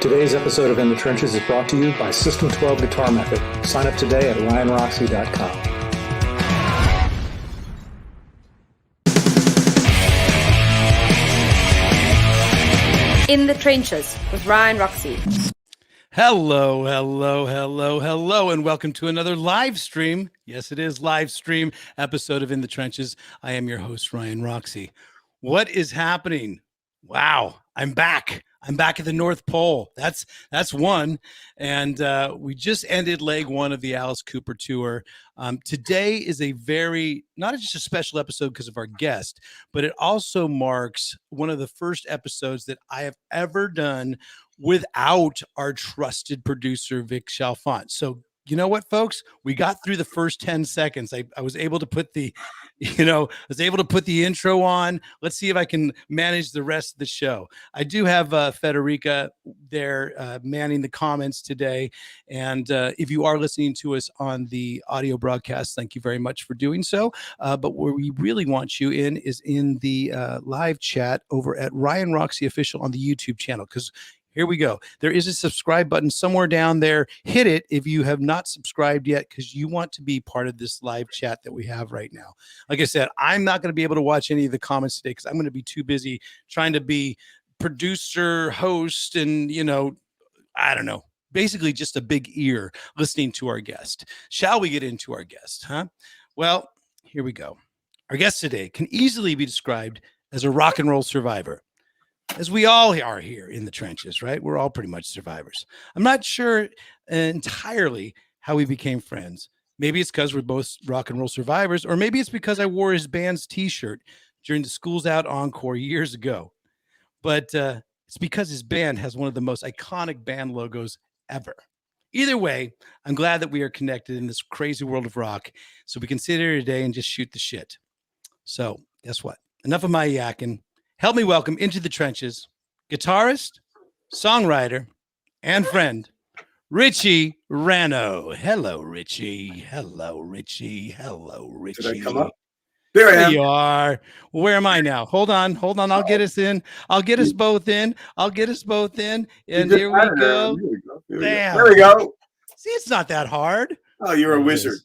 Today's episode of In the Trenches is brought to you by System 12 Guitar Method. Sign up today at ryanroxie.com. In the Trenches with Ryan Roxie. Hello, and welcome to another live stream. Yes, it is live stream episode of In the Trenches. I am your host, Ryan Roxie. What is happening? Wow, I'm back. I'm back at the North Pole. That's one. And we just ended leg one of the Alice Cooper tour. Today is a very, not just a special episode because of our guest, but it also marks one of the first episodes that I have ever done without our trusted producer, Vic Chalfant. So you know what, folks? We got through the first 10 seconds. I was able to put the, intro on. Let's see if I can manage the rest of the show. I do have Federica there manning the comments today. And if you are listening to us on the audio broadcast, thank you very much for doing so. But where we really want you in is in the live chat over at Ryan Roxie Official on the YouTube channel, because here we go. There is a subscribe button somewhere down there. Hit it if you have not subscribed yet, because you want to be part of this live chat that we have right now. Like I said, I'm not going to be able to watch any of the comments today because I'm going to be too busy trying to be producer, host, and, I don't know, basically just a big ear listening to our guest. Shall we get into our guest, huh? Well, here we go. Our guest today can easily be described as a rock and roll survivor, as we all are here in the trenches, right? We're all pretty much survivors. I'm not sure entirely how we became friends. Maybe it's because we're both rock and roll survivors, or maybe it's because I wore his band's t-shirt during the Schools Out Encore years ago. But it's because his band has one of the most iconic band logos ever. Either way, I'm glad that we are connected in this crazy world of rock, so we can sit here today and just shoot the shit. So guess what? Enough of my yakking. Help me welcome into the trenches guitarist, songwriter, and friend, Richie Ranno. Hello, Richie. Hello, Richie. Hello, Richie. Did I come up? There I am. There you are. Where am I now? Hold on. I'll get us in. I'll get us both in. And here we go. There we go. See, it's not that hard. Oh, you're a wizard.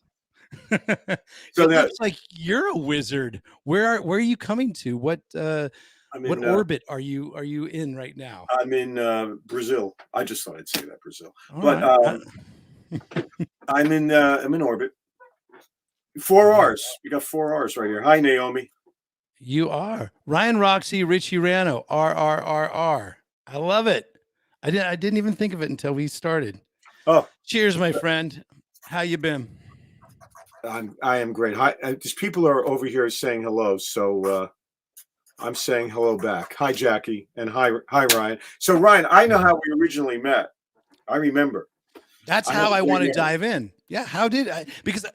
So it looks like you're a wizard. Where are you coming to? What orbit are you in right now? I'm in Brazil. I just thought I'd say that, Brazil. All but right. I'm in orbit. 4 R's. We got 4 R's right here. Hi, Naomi. You are Ryan Roxie, Richie Ranno, R. I love it. I didn't even think of it until we started. Oh, cheers, my friend. How you been? I am great. Hi, these people are over here saying hello, so I'm saying hello back. Hi, Jackie, and hi, Ryan. So, Ryan, I know how we originally met. I remember. That's how I want to dive in. Yeah, how did I? Because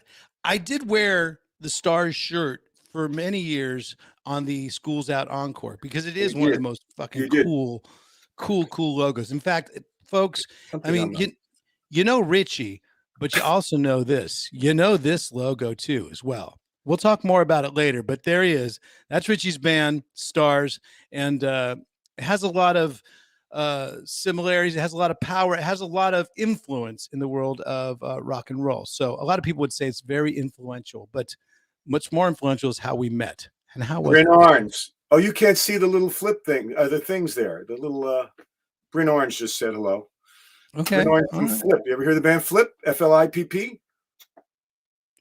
I did wear the Starz shirt for many years on the Schools Out Encore, because it is one of the most fucking cool logos. In fact, folks, you know Richie, but you also know this. You know this logo too as well. We'll talk more about it later, but there he is. That's Richie's band, Starz, and it has a lot of similarities. It has a lot of power. It has a lot of influence in the world of rock and roll. So a lot of people would say it's very influential, but much more influential is how we met. And how was Bryn Orange. Oh, you can't see the little flip thing, the things there. The little Bryn Orange just said hello. Okay. From Flip. You ever hear the band Flip? FLIPP?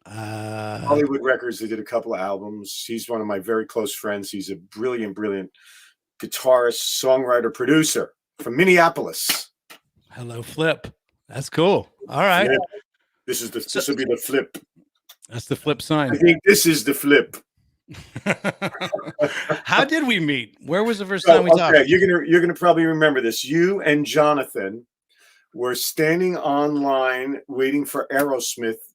Hollywood Records. They did a couple of albums. He's one of my very close friends. He's a brilliant guitarist, songwriter, producer from Minneapolis. Hello, Flip. That's cool. All right. Yeah. This will be the Flip. That's the Flip sign. I think this is the Flip. How did we meet? Where was the first time we talked? You're gonna probably remember this. You and Jonathan were standing online waiting for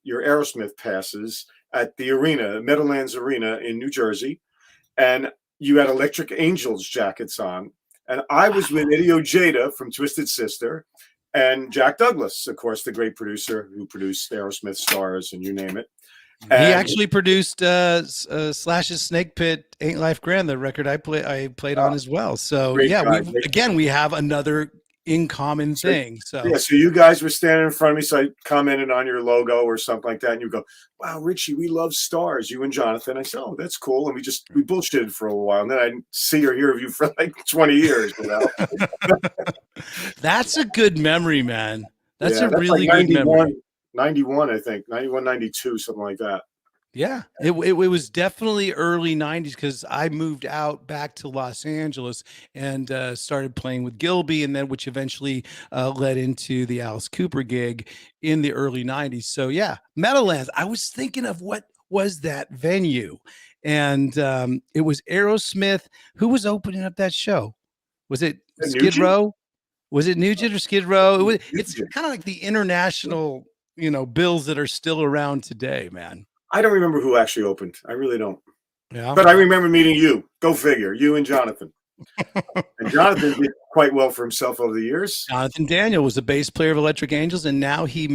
your Aerosmith passes at the arena, Meadowlands Arena in New Jersey, and you had Electric Angels jackets on, and I was with Eddie Ojeda from Twisted Sister, and Jack Douglas, of course, the great producer who produced Aerosmith, Starz, and you name it. And he actually produced Slash's Snake Pit, Ain't Life Grand, the record I played on as well. So yeah, we have another in common thing. So yeah, so you guys were standing in front of me, so I commented on your logo or something like that, and you go, "Wow, Richie, we love Starz." You and Jonathan. I said, "Oh, that's cool." And we bullshitted for a while, and then I didn't see or hear of you for like 20 years. You know, that's a good memory, man. That's yeah, a really like good memory. 91, I think, 91, 92, something like that. Yeah, it was definitely early 90s because I moved out back to Los Angeles and started playing with Gilby, and then which eventually led into the Alice Cooper gig in the early 90s. So yeah, Meadowlands. I was thinking of what was that venue, and it was Aerosmith. Who was opening up that show? Was it Skid Row? Was it Nugent or Skid Row? It's kind of like the international, bills that are still around today, man. I don't remember who actually opened. I really don't. Yeah. But I remember meeting you. Go figure. You and Jonathan. And Jonathan did quite well for himself over the years. Jonathan Daniel was the bass player of Electric Angels, and now he's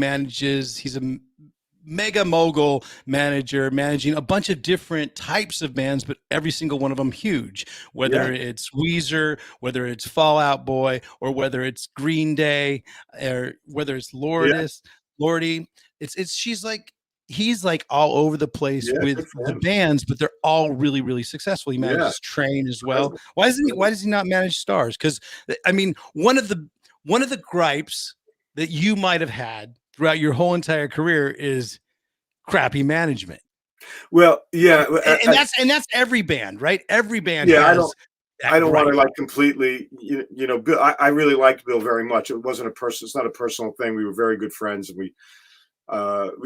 a mega mogul manager, managing a bunch of different types of bands, but every single one of them huge, whether it's Weezer, whether it's Fall Out Boy, or whether it's Green Day, or whether it's Lordy. He's like all over the place with the bands, but they're all really, really successful. He manages Train as well. Why does he not manage Starz? Because I mean, one of the gripes that you might have had throughout your whole entire career is crappy management. Well, yeah, and that's every band, right? Every band. Yeah, I don't want to like completely, Bill, I really liked Bill very much. It's not a personal thing. We were very good friends, and we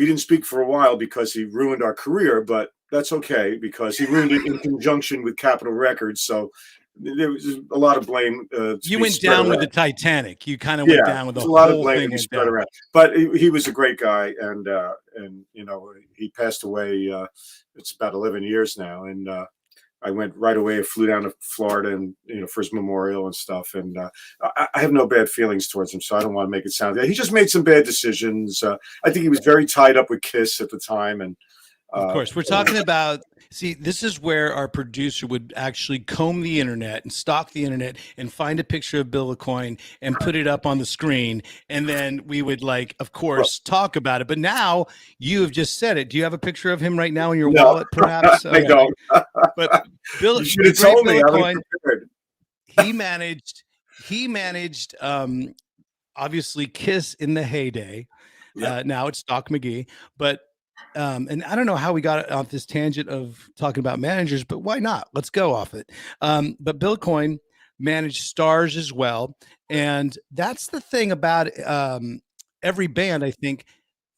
didn't speak for a while because he ruined our career, but that's okay because he ruined it in conjunction with Capitol Records. So there was a lot of blame. You went down with the Titanic. You kind of went down with the lot whole of blame thing. Spread around. But he was a great guy, and he passed away. It's about 11 years now, and I went right away. I flew down to Florida and for his memorial and stuff. And I have no bad feelings towards him, so I don't want to make it sound that he just made some bad decisions. I think he was very tied up with Kiss at the time, and of course, we're talking about. See, this is where our producer would actually comb the internet and stalk the internet and find a picture of Bill Aucoin and put it up on the screen, and then we would, of course, talk about it. But now you have just said it. Do you have a picture of him right now in your wallet, perhaps? I don't. But Bill, you should have told me. He managed, obviously Kiss in the heyday. Now it's Doc McGee, but. And I don't know how we got off this tangent of talking about managers, but why not? Let's go off it. But Bill Aucoin managed Starz as well. And that's the thing about every band, I think,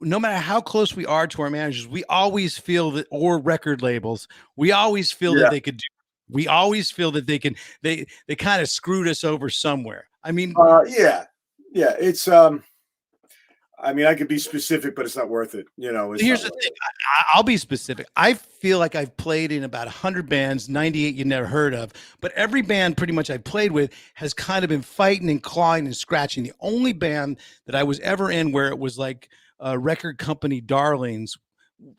no matter how close we are to our managers, we always feel that, or record labels, we always feel that they could do. We always feel that they can, they kind of screwed us over somewhere. I mean, it's, I mean, I could be specific, but it's not worth it. Here's the thing. I'll be specific. I feel like I've played in about 100 bands, 98 you never heard of, but every band pretty much I played with has kind of been fighting and clawing and scratching. The only band that I was ever in where it was like record company darlings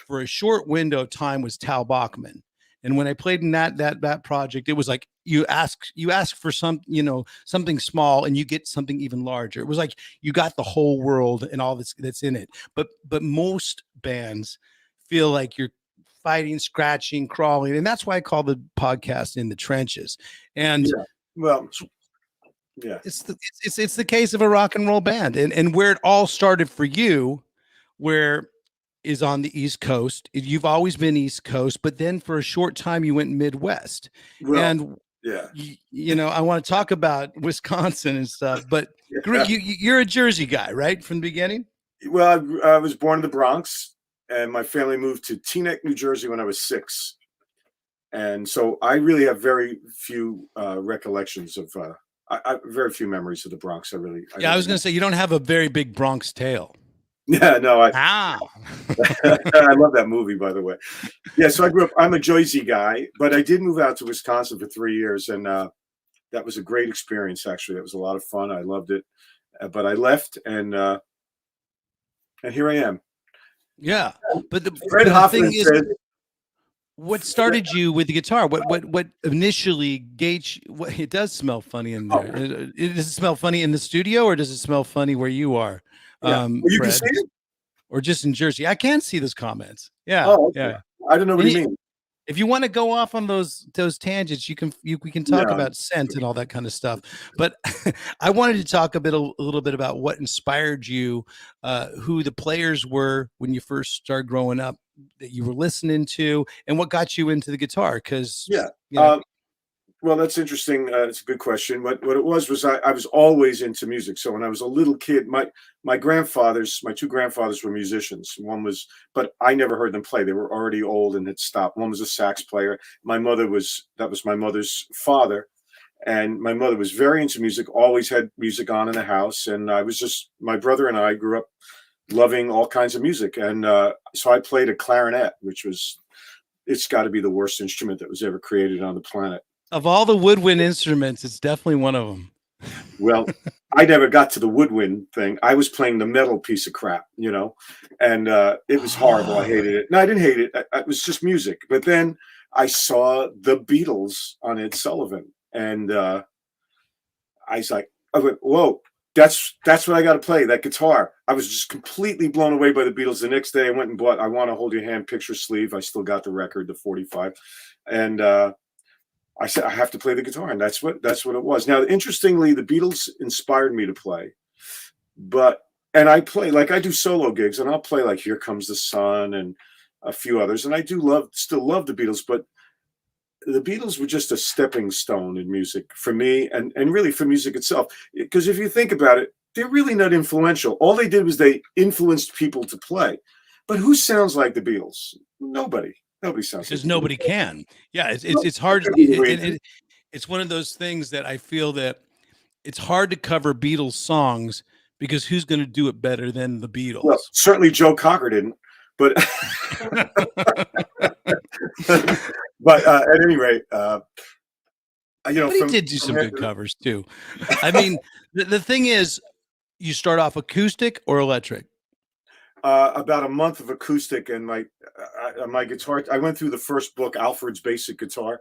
for a short window of time was Tal Bachman. And when I played in that project, it was like you ask for something small and you get something even larger. It was like you got the whole world and all that's in it. But most bands feel like you're fighting, scratching, crawling, and that's why I call the podcast In the Trenches. And it's the case of a rock and roll band, and where it all started for you, where is on the East Coast. You've always been East Coast, but then for a short time you went Midwest. I want to talk about Wisconsin and stuff, but you're a Jersey guy, right? From the beginning? Well, I was born in the Bronx, and my family moved to Teaneck, New Jersey when I was 6. And so I really have very few recollections of, very few memories of the Bronx. I was going to say, you don't have a very big Bronx tale. Yeah, no, I love that movie, by the way. Yeah, so I'm a Jersey guy, but I did move out to Wisconsin for 3 years, and that was a great experience, actually. That was a lot of fun. I loved it. But I left, and here I am. Yeah, but Fred Hoffman said, What started you with the guitar? What initially gauged? What it does smell funny in there. Does it smell funny in the studio, or does it smell funny where you are, Yeah. Well, you can Fred, see it. or just in Jersey? I can see those comments. Yeah, Oh, okay. yeah. I don't know what And you mean. if you want to go off on those tangents, we can talk No. about scent and all that kind of stuff. But I wanted to talk a little bit about what inspired you, who the players were when you first started growing up that you were listening to, and what got you into the guitar. Because Yeah. you know, Well, that's interesting. It's a good question. What it was I was always into music. So when I was a little kid, my two grandfathers were musicians. One was, but I never heard them play. They were already old and had stopped. One was a sax player. That was my mother's father. And my mother was very into music, always had music on in the house. And my brother and I grew up loving all kinds of music. And so I played a clarinet, it's got to be the worst instrument that was ever created on the planet. of all the woodwind instruments, it's definitely one of them. Well, I never got to the woodwind thing. I was playing the metal piece of crap, and it was horrible. I hated it. No, I didn't hate it. It was just music. But then I saw the Beatles on Ed Sullivan, and I went, whoa, that's what I got to play, that guitar. I was just completely blown away by the Beatles. The next day I went and bought I Want to Hold Your Hand picture sleeve. I still got the record, the 45. And I said, I have to play the guitar. And that's what it was. Now, interestingly, the Beatles inspired me to play. And I play, like I do solo gigs, and I'll play like Here Comes the Sun and a few others. And I still love the Beatles, but the Beatles were just a stepping stone in music for me, and really for music itself. Because if you think about it, they're really not influential. All they did was they influenced people to play. But who sounds like the Beatles? Nobody sounds Because like nobody can. Yeah, it's hard. It's one of those things that I feel that it's hard to cover Beatles songs because who's going to do it better than the Beatles? Well, certainly Joe Cocker didn't, but but at any rate, but he did do some good covers too. I mean, the thing is, you start off acoustic or electric? About a month of acoustic, and my guitar. I went through the first book, Alfred's Basic Guitar,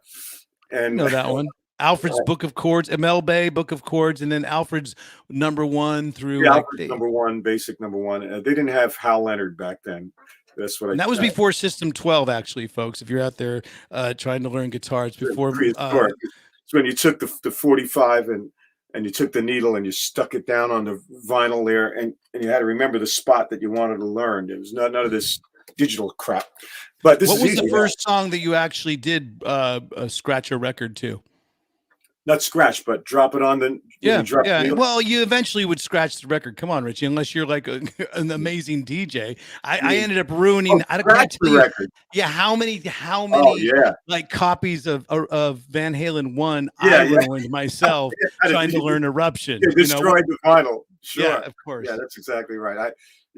and know that one. Alfred's Book of Chords, ML Bay Book of Chords, and then Alfred's #1 through Alfred's #1, Basic #1. They didn't have Hal Leonard back then. That's what that was before System 12, actually, folks. If you're out there trying to learn guitars, before it's when you took the 45 and you took the needle and you stuck it down on the vinyl there, and you had to remember the spot that you wanted to learn. It was none of this digital crap. But what was the first song that you actually did scratch a record to? Not scratch, but drop it on the Well, you eventually would scratch the record. Come on, Richie, unless you're like an amazing DJ. I ended up ruining. I can't tell you. Record. Yeah, how many like copies of Van Halen 1 I ruined myself trying to learn Eruption. You destroyed the vinyl. Sure, yeah, of course. Yeah, that's exactly right.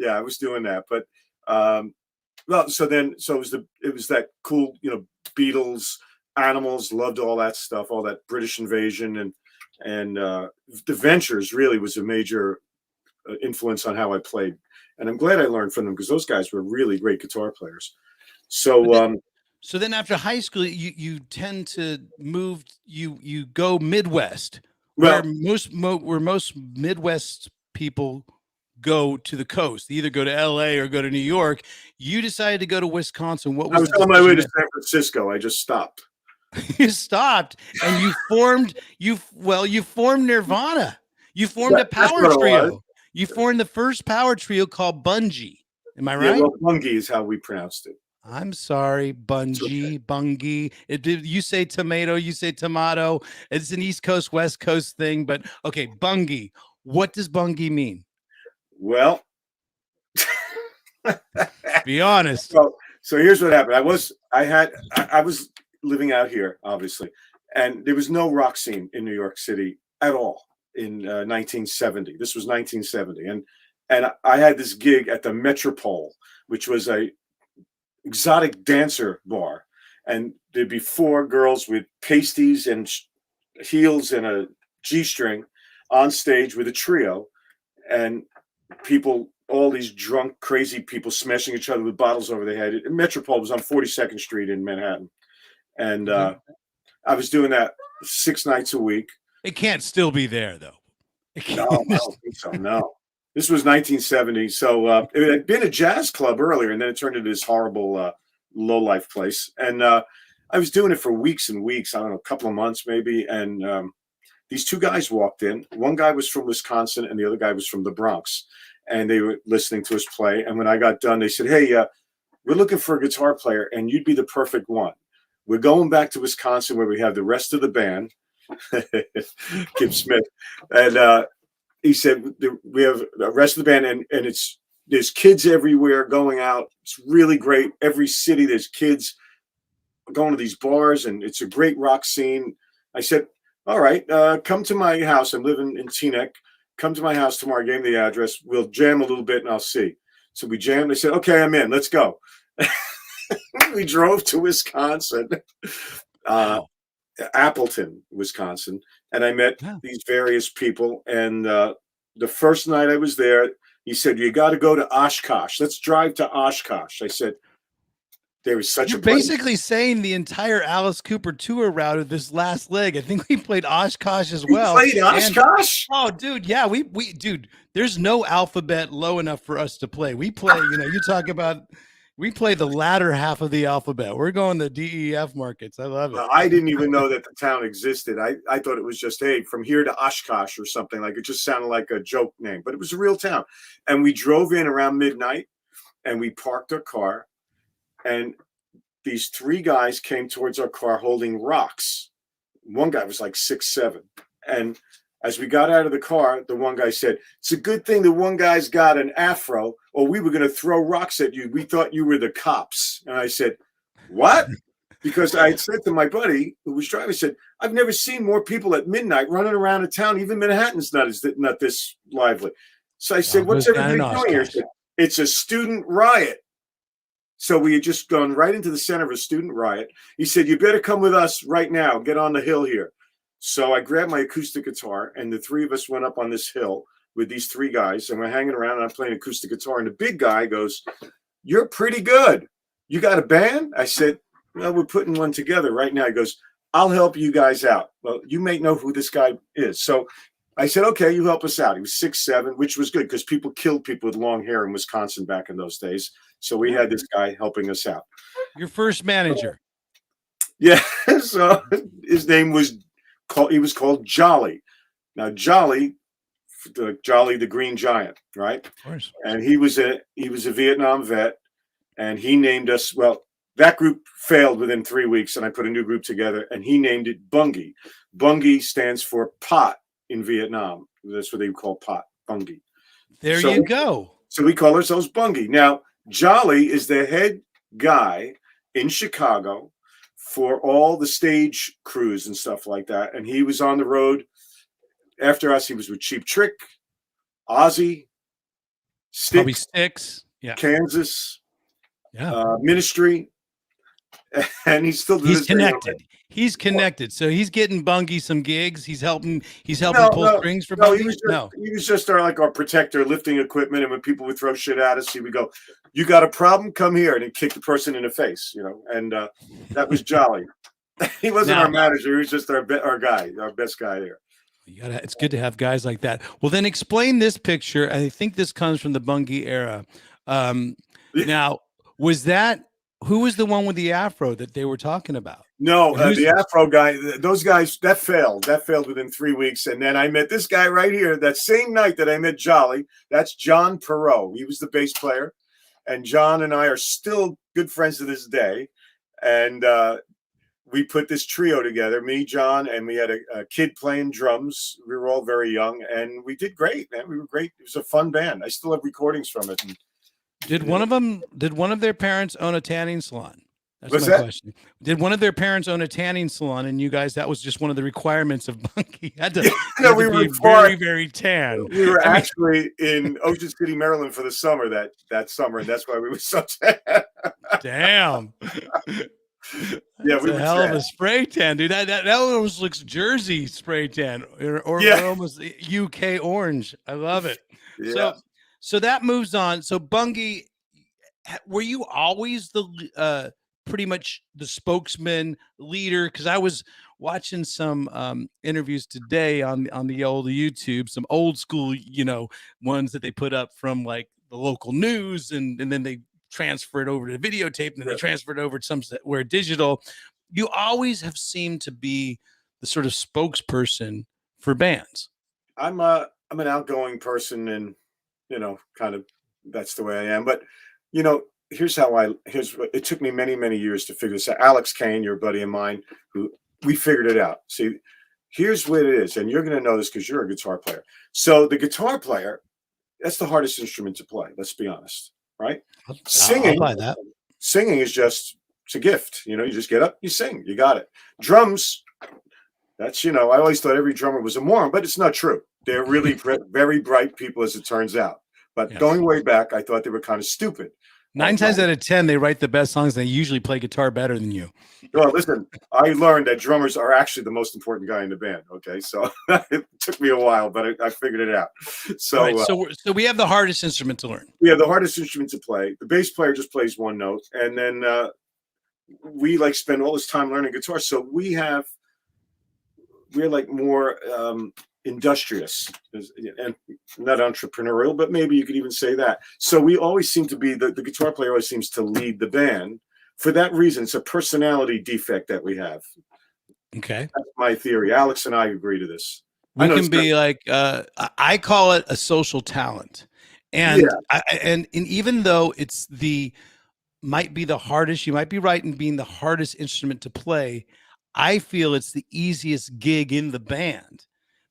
I was doing that, but so it was that cool, Beatles. Animals, loved all that stuff, all that British Invasion, and the Ventures really was a major influence on how I played, and I'm glad I learned from them because those guys were really great guitar players. So then after high school, you tend to move, you go Midwest, where most Midwest people go to the coast. They either go to LA or go to New York. You decided to go to Wisconsin. What was I was on my way to San Francisco. I just stopped. You stopped and you formed Nirvana. You formed a power trio. You formed the first power trio called Bungie. Am I right? Yeah, well, Bungie is how we pronounced it. I'm sorry, Bungie, Bungie. You say tomato, you say tomato. It's an East Coast, West Coast thing, but okay, Bungie. What does Bungie mean? Well, be honest. So here's what happened. I was living out here, obviously, and there was no rock scene in New York City at all in 1970. This was 1970, and I had this gig at the Metropole, which was a exotic dancer bar, and there'd be 4 girls with pasties and heels and a G-string on stage with a trio, and people all these drunk, crazy people smashing each other with bottles over their head. Metropole was on 42nd Street in Manhattan. And I was doing that 6 nights a week. It can't still be there, though. No, I don't think so. No. This was 1970. So it had been a jazz club earlier, and then it turned into this horrible low-life place. And I was doing it for weeks and weeks. I don't know, a couple of months maybe. And these two guys walked in. One guy was from Wisconsin, and the other guy was from the Bronx. And they were listening to us play. And when I got done, they said, hey, we're looking for a guitar player, and you'd be the perfect one. We're going back to Wisconsin where we have the rest of the band, Kim Smith. And he said, we have the rest of the band, and there's kids everywhere going out. It's really great. Every city, there's kids going to these bars, and it's a great rock scene. I said, all right, come to my house. I'm living in Teaneck. Come to my house tomorrow. I gave him the address. We'll jam a little bit, and I'll see. So we jammed. They said, okay, I'm in. Let's go. We drove to Wisconsin, Appleton, Wisconsin, and I met these various people. And the first night I was there, he said, you got to go to Oshkosh. Let's drive to Oshkosh. I said, there was such You're a place. basically saying the entire Alice Cooper tour route of this last leg. I think we played Oshkosh as well. We played Oshkosh? Oh, dude, yeah, dude, there's no alphabet low enough for us to play. We play, you talk about, we play the latter half of the alphabet. We're going the DEF markets. I love it. Well, I didn't even know that the town existed. I thought it was just, hey, from here to Oshkosh or something. Like, it just sounded like a joke name, but it was a real town. And we drove in around midnight, and we parked our car, and these three guys came towards our car holding rocks. One guy was like 6'7". And as we got out of the car, the one guy said, it's a good thing the one guy's got an afro, or we were going to throw rocks at you. We thought you were the cops. And I said, what? Because I had said to my buddy who was driving, I said, I've never seen more people at midnight running around a town. Even Manhattan's not this lively. So I said, what's everybody doing here? Said, it's a student riot. So we had just gone right into the center of a student riot. He said, you better come with us right now. Get on the hill here. So I grabbed my acoustic guitar, and the three of us went up on this hill with these three guys, and we're hanging around, and I'm playing acoustic guitar. And the big guy goes, you're pretty good. You got a band? I said, well, we're putting one together right now. He goes, I'll help you guys out. Well, you may know who this guy is. So I said, okay, you help us out. He was 6'7", which was good because people killed people with long hair in Wisconsin back in those days. So we had this guy helping us out. Your first manager. Yeah. So his name was called Jolly. Now Jolly the Green Giant, right? Of course. And he was a Vietnam vet, and he named us. Well, that group failed within 3 weeks, and I put a new group together, and he named it Bungie. Bungie stands for pot in Vietnam. That's what they call pot, Bungie. There you go. So we call ourselves Bungie. Now, Jolly is the head guy in Chicago for all the stage crews and stuff like that. And he was on the road after us. He was with Cheap Trick, Ozzy, Probably Styx, Kansas, Ministry. And he's still connected. He's connected. So he's getting Bungie some gigs. He's helping pull strings for Bungie. He was just our protector, lifting equipment. And when people would throw shit at us, he would go, you got a problem? Come here. And he'd kick the person in the face, and that was Jolly. He wasn't our manager. He was just our guy, our best guy there. It's good to have guys like that. Well, then explain this picture. I think this comes from the Bungie era. Now, who was the one with the afro that they were talking about? No, the afro guy, those guys, that failed within 3 weeks. And then I met this guy right here that same night that I met Jolly. That's John Perot. He was the bass player. And John and I are still good friends to this day. And we put this trio together, me, John, and we had a kid playing drums. We were all very young, and we did great, man. We were great. It was a fun band. I still have recordings from it. And, did one of their parents own a tanning salon? That's my question. Did one of their parents own a tanning salon, and you guys, that was just one of the requirements of Bungie? We were be very, very tan. We were actually in Ocean City, Maryland for the summer that summer, and that's why we were so tan. Damn. Yeah, we were a hell of a spray tan, dude. That almost looks Jersey spray tan or almost UK orange. I love it. Yeah. So So that moves on. So Bungie, were you always the pretty much the spokesman leader? Because I was watching some interviews today on the old YouTube, some old school, ones that they put up from like the local news, and then they transfer it over to videotape, and then they transfer it over to somewhere digital. You always have seemed to be the sort of spokesperson for bands. I'm an outgoing person, and kind of that's the way I am. But here's what it took me many years to figure this out. Alex Kane, your buddy of mine, who we figured it out. See, here's what it is, and you're going to know this because you're a guitar player. So the guitar player, that's the hardest instrument to play. Let's be honest, right? Singing, I'll buy that. Singing is just, it's a gift. You just get up, you sing, you got it. Drums, that's, I always thought every drummer was a moron, but it's not true. They're really very bright people, as it turns out. But going way back, I thought they were kind of stupid. 9 times out of 10, they write the best songs. They usually play guitar better than you. Well, listen, I learned that drummers are actually the most important guy in the band. Okay, so it took me a while, but I figured it out. So, right, so we have the hardest instrument to learn. We have the hardest instrument to play. The bass player just plays one note, and then we like spend all this time learning guitar. So we're like more industrious and not entrepreneurial, but maybe you could even say that. So we always seem to be the guitar player always seems to lead the band. For that reason, it's a personality defect that we have. Okay, that's my theory. Alex and I agree to this. We can be like I call it a social talent, and and even though it's might be the hardest, you might be right in being the hardest instrument to play. I feel it's the easiest gig in the band,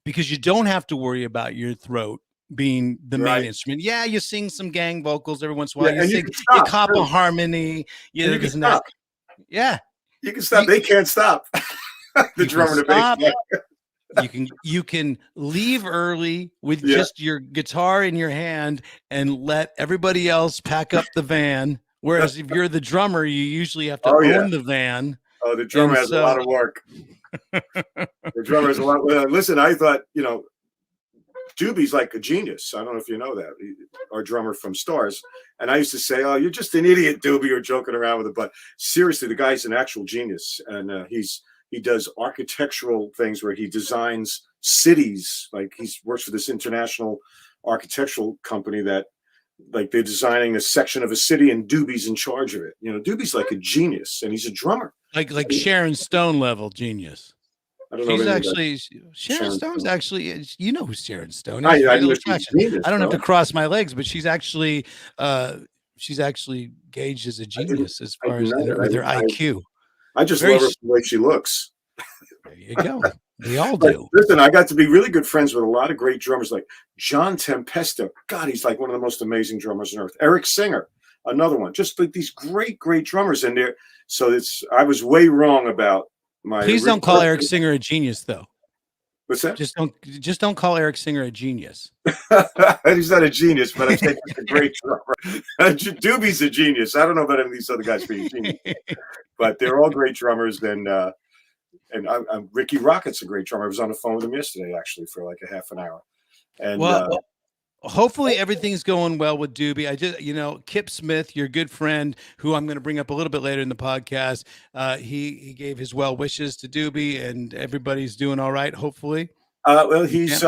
because you don't have to worry about your throat being the main instrument. Yeah, you sing some gang vocals every once in a while. You cop a harmony. You can stop. Yeah, you can stop. They can't stop. The drummer and the bass. You can leave early with just your guitar in your hand and let everybody else pack up the van. Whereas if you're the drummer, you usually have to own the van. Oh, the drummer has a lot of work. The drummer has a lot. Listen, I thought, Doobie's like a genius. I don't know if you know that. Our drummer from Starz. And I used to say, "Oh, you're just an idiot, Doobie. You're joking around with it." But seriously, the guy's an actual genius. And he does architectural things where he designs cities. Like he works for this international architectural company that, like, they're designing a section of a city, and Doobie's in charge of it. Doobie's like a genius, and he's a drummer. Like Sharon Stone level genius. I don't know. She's actually Sharon Stone's actually, who Sharon Stone is. I don't have to cross my legs, but she's actually gauged as a genius as far as with her IQ. I just love her the way she looks. There you go. We all do. Listen, I got to be really good friends with a lot of great drummers, like John Tempesto. God, he's like one of the most amazing drummers on earth. Eric Singer, another one. Just like these great drummers in there. So I was way wrong about my. Please don't call Eric Singer a genius, though. What's that? Just don't call Eric Singer a genius. He's not a genius, but I'm saying he's a great drummer. Doobie's a genius. I don't know about any of these other guys being genius, but they're all great drummers. And Ricky Rocket's a great drummer. I was on the phone with him yesterday, actually, for like a half an hour. And hopefully everything's going well with Doobie. I just, Kip Smith, your good friend, who I'm going to bring up a little bit later in the podcast. He gave his well wishes to Doobie, and everybody's doing all right. Hopefully. Well, he's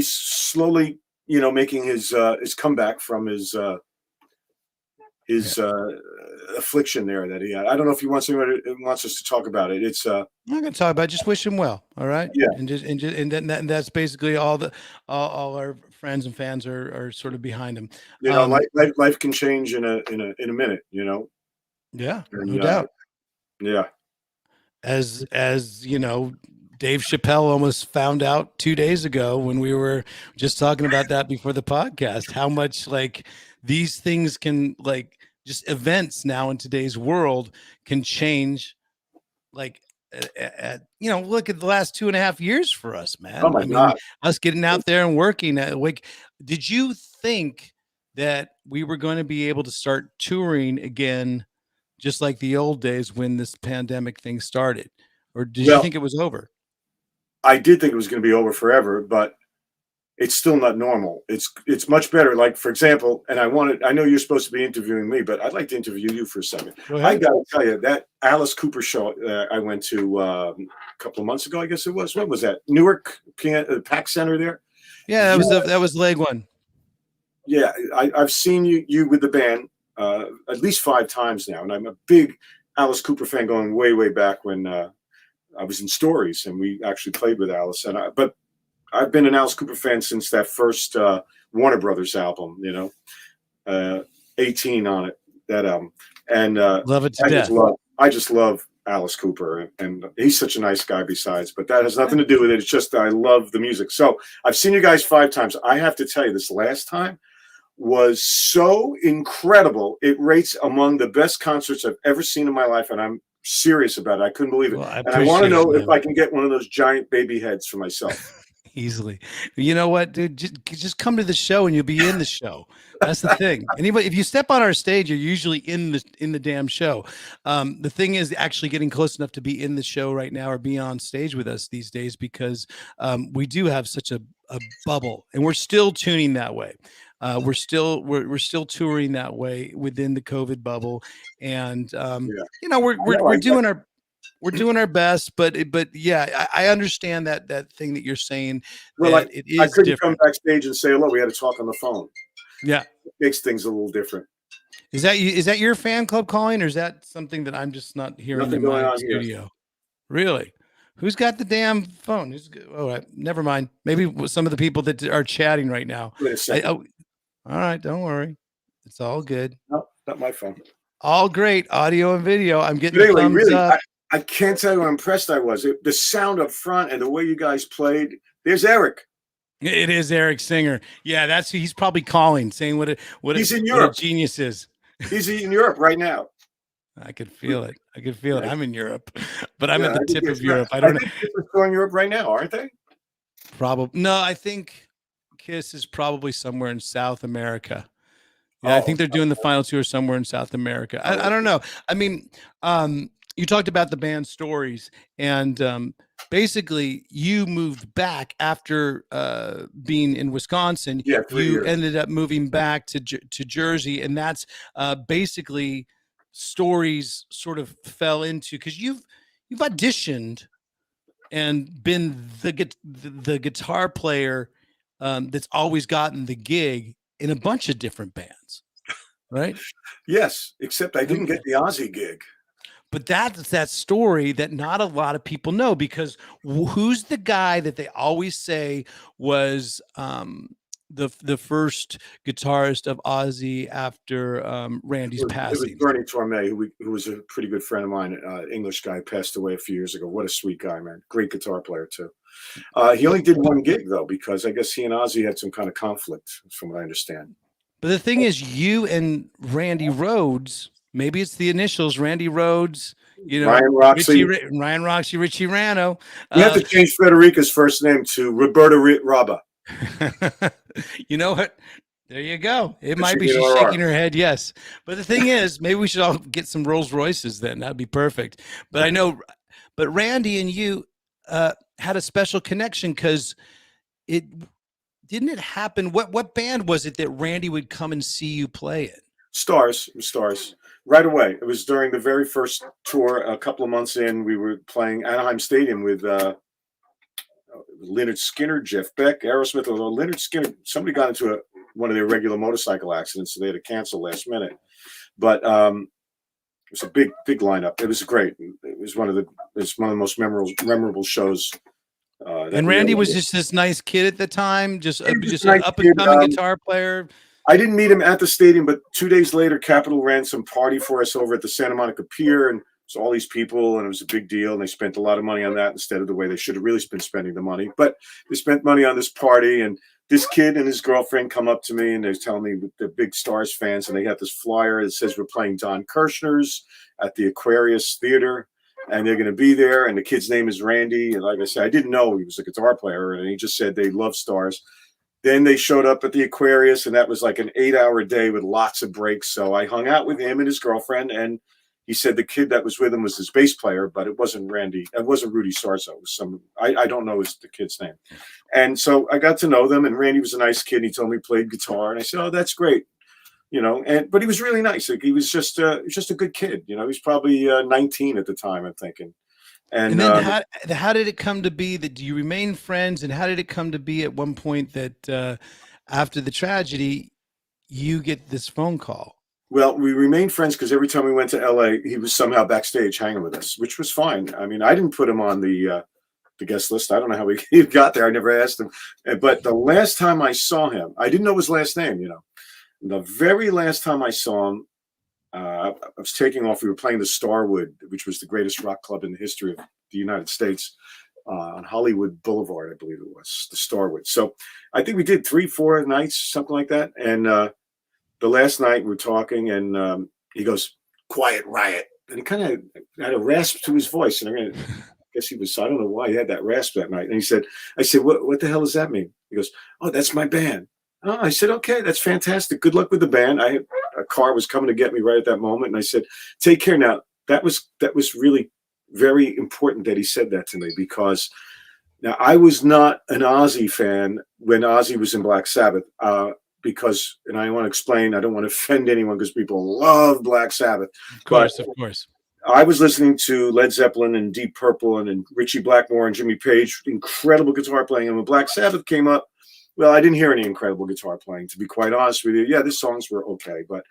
slowly, making his comeback from his affliction there that he had. I don't know if he wants us to talk about it. It's I'm not going to talk about it. Just wish him well. All right. Yeah. And that's basically all our friends and fans are sort of behind him. Life can change in a minute, Yeah, and, no doubt. Yeah. As Dave Chappelle almost found out 2 days ago when we were just talking about that before the podcast, how much like these things can, like, just events now in today's world can change, like, look at the last 2.5 years for us, man. Oh my God. Us getting out there and working. Like, did you think that we were going to be able to start touring again, just like the old days when this pandemic thing started? Or did you think it was over? I did think it was going to be over forever, but it's still not normal. It's much better. Like, for example, and I know you're supposed to be interviewing me, but I'd like to interview you for a second. I got to tell you, that Alice Cooper show I went to a couple of months ago, I guess it was. What was that? Newark Pack Center there? Yeah, that was leg one. Yeah, I've seen you with the band at least 5 times now, and I'm a big Alice Cooper fan going way, way back when I was in Stories, and we actually played with Alice. But I've been an Alice Cooper fan since that first Warner Brothers album, 18 on it, that album. And love it to death. I just love Alice Cooper, and he's such a nice guy besides, but that has nothing to do with it. It's just I love the music. So I've seen you guys 5 times. I have to tell you, this last time was so incredible. It rates among the best concerts I've ever seen in my life, and I'm serious about it. I couldn't believe it. Well, I want to know if I can get one of those giant baby heads for myself. Easily. You know what, dude? Just come to the show and you'll be in the show. That's the thing. Anybody, if you step on our stage, you're usually in the damn show. The thing is actually getting close enough to be in the show right now or be on stage with us these days, because we do have such a bubble, and we're still tuning that way. We're still touring that way within the COVID bubble, and we're doing our best, but yeah, I understand that thing that you're saying. Well, it is I couldn't different. come backstage and say hello. We had to talk on the phone. Yeah, it makes things a little different. Is that your fan club calling, or is that something that I'm just not hearing Nothing in going my on studio? here. Really? Who's got the damn phone? All right, never mind. Maybe some of the people that are chatting right now. Wait a second. All right, don't worry. It's all good. No, not my phone. All great audio and video. I'm getting anyway, thumbs really, up. I can't tell you how impressed I was. The sound up front and the way you guys played. There's Eric. It is Eric Singer. Yeah, he's probably calling, saying what a genius is. He's in Europe right now. I could feel it. I'm in Europe, but I'm at the tip of Europe. I don't know. They're in Europe right now, aren't they? Probably. No, I think Kiss is probably somewhere in South America. Yeah, I think they're doing the final tour somewhere in South America. I don't know. I mean, you talked about the band Stories, and basically you moved back after being in Wisconsin. Yeah, you ended up moving back to Jersey, and that's basically Stories sort of fell into, because you've auditioned and been the guitar player that's always gotten the gig in a bunch of different bands, right? Yes, except I didn't get the Ozzy gig. But that's that story that not a lot of people know, because who's the guy that they always say was the first guitarist of Ozzy after Randy's passing? It was Bernie Torme, who was a pretty good friend of mine. English guy, passed away a few years ago. What a sweet guy, man. Great guitar player too. He only did one gig though, because I guess he and Ozzy had some kind of conflict, from what I understand. But the thing is, you and Randy Rhoads, maybe it's the initials, Randy Rhoads, Ryan Roxie, Richie Ranno. You have to change Frederica's first name to Roberta Rabba. You know what? There you go. It might be she's shaking her head, yes. But the thing is, maybe we should all get some Rolls Royces then. That'd be perfect. But I know, but Randy and you had a special connection, because didn't it happen? What band was it that Randy would come and see you play in? Starz. Right away. It was during the very first tour. A couple of months in, we were playing Anaheim Stadium with Leonard Skinner, Jeff Beck, Aerosmith. Although Leonard Skinner, somebody got into one of their regular motorcycle accidents, so they had to cancel last minute. But it was a big lineup. It was great. It was one of the most memorable shows. And Randy was just this nice kid at the time, just an nice up and coming guitar player. I didn't meet him at the stadium, but 2 days later, Capitol ran some party for us over at the Santa Monica Pier, and so all these people, and it was a big deal, and they spent a lot of money on that instead of the way they should have really been spending the money. But they spent money on this party, and this kid and his girlfriend come up to me, and they're telling me they're big Starz fans, and they got this flyer that says we're playing Don Kirshner's at the Aquarius Theater, and they're going to be there, and the kid's name is Randy. And like I said, I didn't know he was a guitar player, and he just said they love Starz. Then they showed up at the Aquarius, and that was like an 8-hour day with lots of breaks. So I hung out with him and his girlfriend, and he said the kid that was with him was his bass player, but it wasn't Randy. It wasn't Rudy Sarzo. It was some, I don't know the kid's name. And so I got to know them, and Randy was a nice kid. He told me he played guitar, and I said, oh, that's great. You know, but he was really nice. Like, he was just a good kid. You know, he was probably 19 at the time, I'm thinking. And then how did it come to be that you remain friends? And how did it come to be at one point that after the tragedy, you get this phone call? Well, we remained friends because every time we went to LA, he was somehow backstage hanging with us, which was fine. I mean, I didn't put him on the guest list. I don't know how he got there. I never asked him. But the last time I saw him, I didn't know his last name, you know. The very last time I saw him, I was taking off. We were playing the Starwood, which was the greatest rock club in the history of the United States, on Hollywood Boulevard, I believe it was, the Starwood. So I think we did 3-4 nights, something like that. And the last night we're talking, and he goes, "Quiet Riot," and he kind of had a rasp to his voice, and I guess he was, I don't know why he had that rasp that night. And he said, I said, what the hell does that mean? He goes, "Oh, that's my band." Oh, I said, "Okay, that's fantastic. Good luck with the band." A car was coming to get me right at that moment, and I said, "Take care." Now that was really very important that he said that to me, because now I was not an Ozzy fan when Ozzy was in Black Sabbath. Because, and I want to explain, I don't want to offend anyone because people love Black Sabbath. Of course. I was listening to Led Zeppelin and Deep Purple and Richie Blackmore and Jimmy Page, incredible guitar playing. And when Black Sabbath came up, well, I didn't hear any incredible guitar playing, to be quite honest with you. Yeah, the songs were okay, but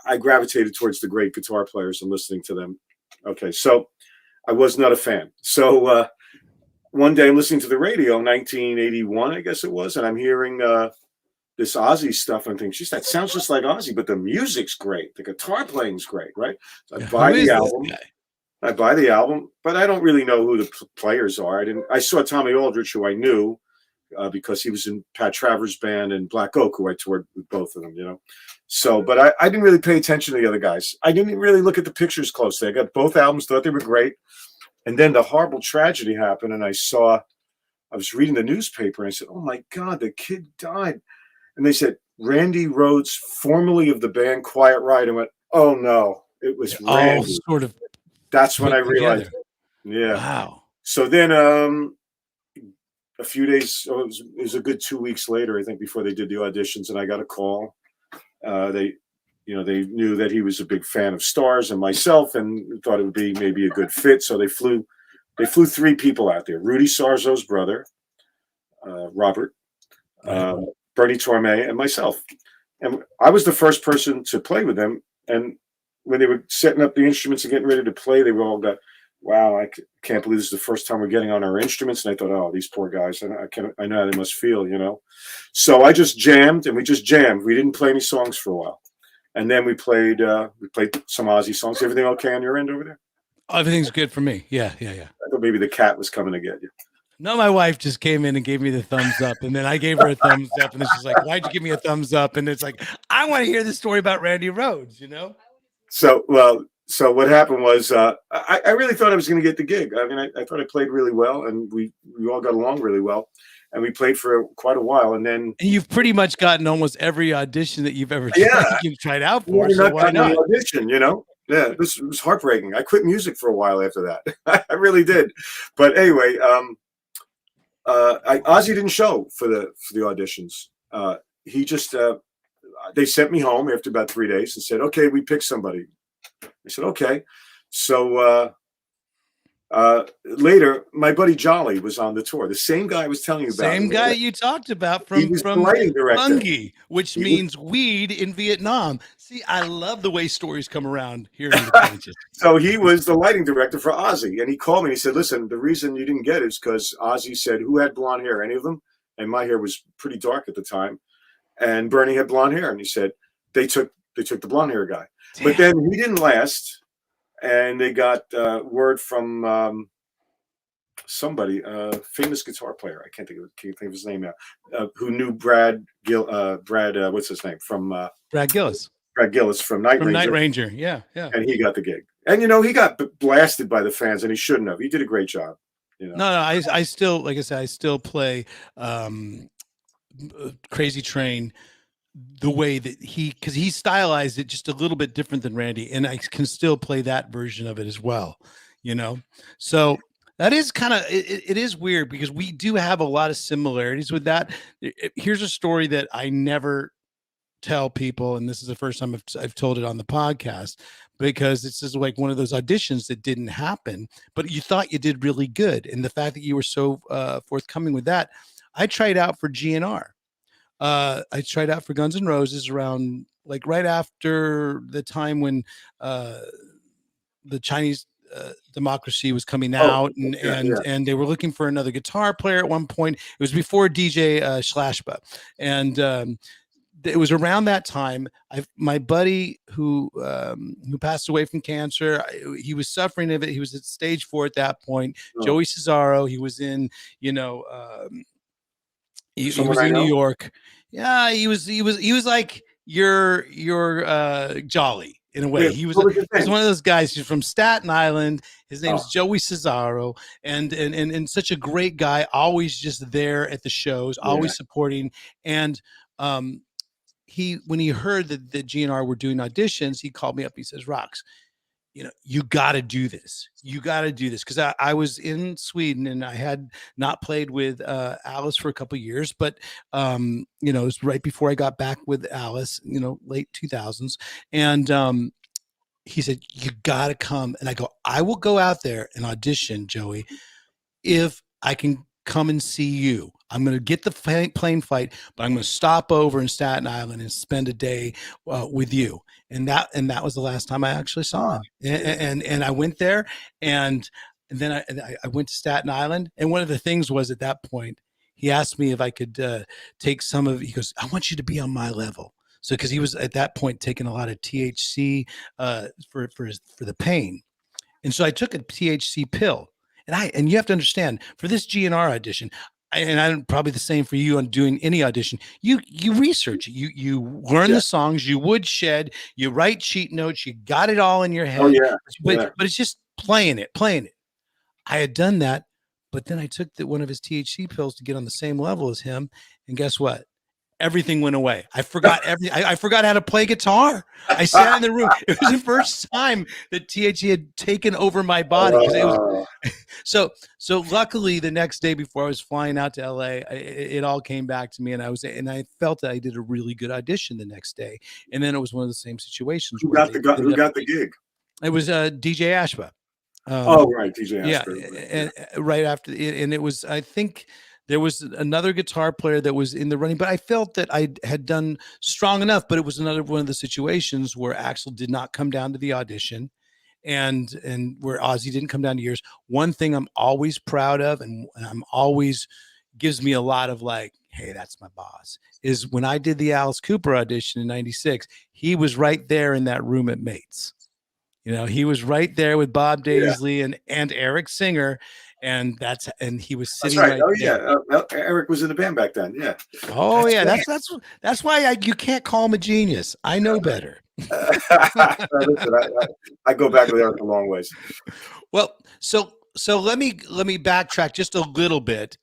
I gravitated towards the great guitar players and listening to them. Okay, so I was not a fan. So one day I'm listening to the radio, 1981, I guess it was, and I'm hearing this Ozzy stuff. I'm thinking, geez, that sounds just like Ozzy, but the music's great. The guitar playing's great, right? So I buy the album. But I don't really know who the players are. I saw Tommy Aldridge, who I knew because he was in Pat Travers' band and Black Oak, who I toured with both of them, you know. So, but I didn't really pay attention to the other guys. I didn't really look at the pictures closely. I got both albums, thought they were great. And then the horrible tragedy happened, and I was reading the newspaper, and I said, "Oh my God, the kid died." And they said, "Randy Rhoads, formerly of the band Quiet Riot." I went, "Oh no, it was Randy." Sort of. That's when I realized. Yeah. Wow. So then a few days, it was a good 2 weeks later, I think, before they did the auditions, and I got a call. They knew that he was a big fan of Starz and myself, and thought it would be maybe a good fit. So they flew 3 people out there: Rudy Sarzo's brother, Robert, Bernie Torme, and myself. And I was the first person to play with them. And when they were setting up the instruments and getting ready to play, they were all got, "Wow, I can't believe this is the first time we're getting on our instruments." And I thought, "Oh, these poor guys, I know how they must feel, you know." So I just jammed, and we just jammed. We didn't play any songs for a while. And then we played some Ozzy songs. Everything okay on your end over there? Everything's good for me. Yeah. I thought maybe the cat was coming to get you. No, my wife just came in and gave me the thumbs up, and then I gave her a thumbs up, and then she's like, "Why'd you give me a thumbs up?" And it's like, I want to hear the story about Randy Rhoads, you know? So what happened was I really thought I was going to get the gig. I mean, I thought I played really well, and we all got along really well, and we played for quite a while. And then you've pretty much gotten almost every audition that you've ever tried out for. So why not an audition? You know, yeah, this was heartbreaking. I quit music for a while after that. I really did. But anyway, Ozzy didn't show for the auditions. He just they sent me home after about 3 days and said, "Okay, we picked somebody." I said, "Okay." So later, my buddy Jolly was on the tour. The same guy I was telling you about. Same guy you talked about from Bungie, which means weed in Vietnam. See, I love the way stories come around here in the trenches. So he was the lighting director for Ozzy, and he called me and he said, "Listen, the reason you didn't get it is because Ozzy said, 'Who had blonde hair?' Any of them?" And my hair was pretty dark at the time, and Bernie had blonde hair, and he said they took the blonde hair guy. Damn. But then he didn't last. And they got word from somebody, famous guitar player. I can't think of his name now. Who knew Brad? What's his name? From Brad Gillis. Brad Gillis from Night Ranger. Night Ranger. Yeah. And he got the gig. And you know, he got blasted by the fans, and he shouldn't have. He did a great job. You know? No. I still, like I said, I still play Crazy Train the way that because he stylized it just a little bit different than Randy, and I can still play that version of it as well, you know. So that is kind of it is weird because we do have a lot of similarities with that. Here's a story that I never tell people, and this is the first time I've told it on the podcast, because this is like one of those auditions that didn't happen, but you thought you did really good, and the fact that you were so forthcoming with that. I tried out for GNR. I tried out for Guns N' Roses around like right after the time when the Chinese Democracy was coming out, and they were looking for another guitar player at one point. It was before DJ Schlashba, and it was around that time. My buddy who passed away from cancer, he was suffering of it. He was at stage 4 at that point. Joey Cesaro, he was in, he was in New York. Yeah, he was like your Jolly in a way. He was one of those guys. He's from Staten Island. His name's Joey Cesaro, and such a great guy. Always just there at the shows, always supporting. And when he heard that the GNR were doing auditions, he called me up. He says, "Rox, you got to do this. You got to do this." Because I was in Sweden and I had not played with Alice for a couple of years, but it was right before I got back with Alice, late 2000s. And he said, "You got to come." And I go, "I will go out there and audition, Joey, if I can come and see you. I'm going to get the plane flight, but I'm going to stop over in Staten Island and spend a day with you." And that was the last time I actually saw him. And I went there, and then I went to Staten Island. And one of the things was, at that point, he asked me if I could take some of. He goes, "I want you to be on my level." So because he was at that point taking a lot of THC for the pain, and so I took a THC pill. And you have to understand, for this GNR audition, and I'm probably the same for you on doing any audition, you research it, you learn the songs, you woodshed, you write cheat notes, you got it all in your head. But it's just playing it. I had done that, but then I took one of his THC pills to get on the same level as him, and guess what? Everything went away. I forgot everything. I forgot how to play guitar. I sat in the room. It was the first time that THC had taken over my body. It was, so luckily, the next day before I was flying out to LA, it all came back to me, and I felt that I did a really good audition the next day. And then it was one of the same situations. Who got the gig? It was DJ Ashba. Right, DJ Ashba. Yeah, and right after, and it was, I think, there was another guitar player that was in the running, but I felt that I had done strong enough. But it was another one of the situations where Axl did not come down to the audition, and where Ozzy didn't come down to yours. One thing I'm always proud of, and I'm always gives me a lot of like, hey, that's my boss, is when I did the Alice Cooper audition in '96, he was right there in that room at Mates. He was right there with Bob Daisley and Eric Singer. And he was sitting right there. Eric was in the band back then. Yeah. Oh, that's why you can't call him a genius. I know better. I go back with Eric a long ways. Well, so let me backtrack just a little bit,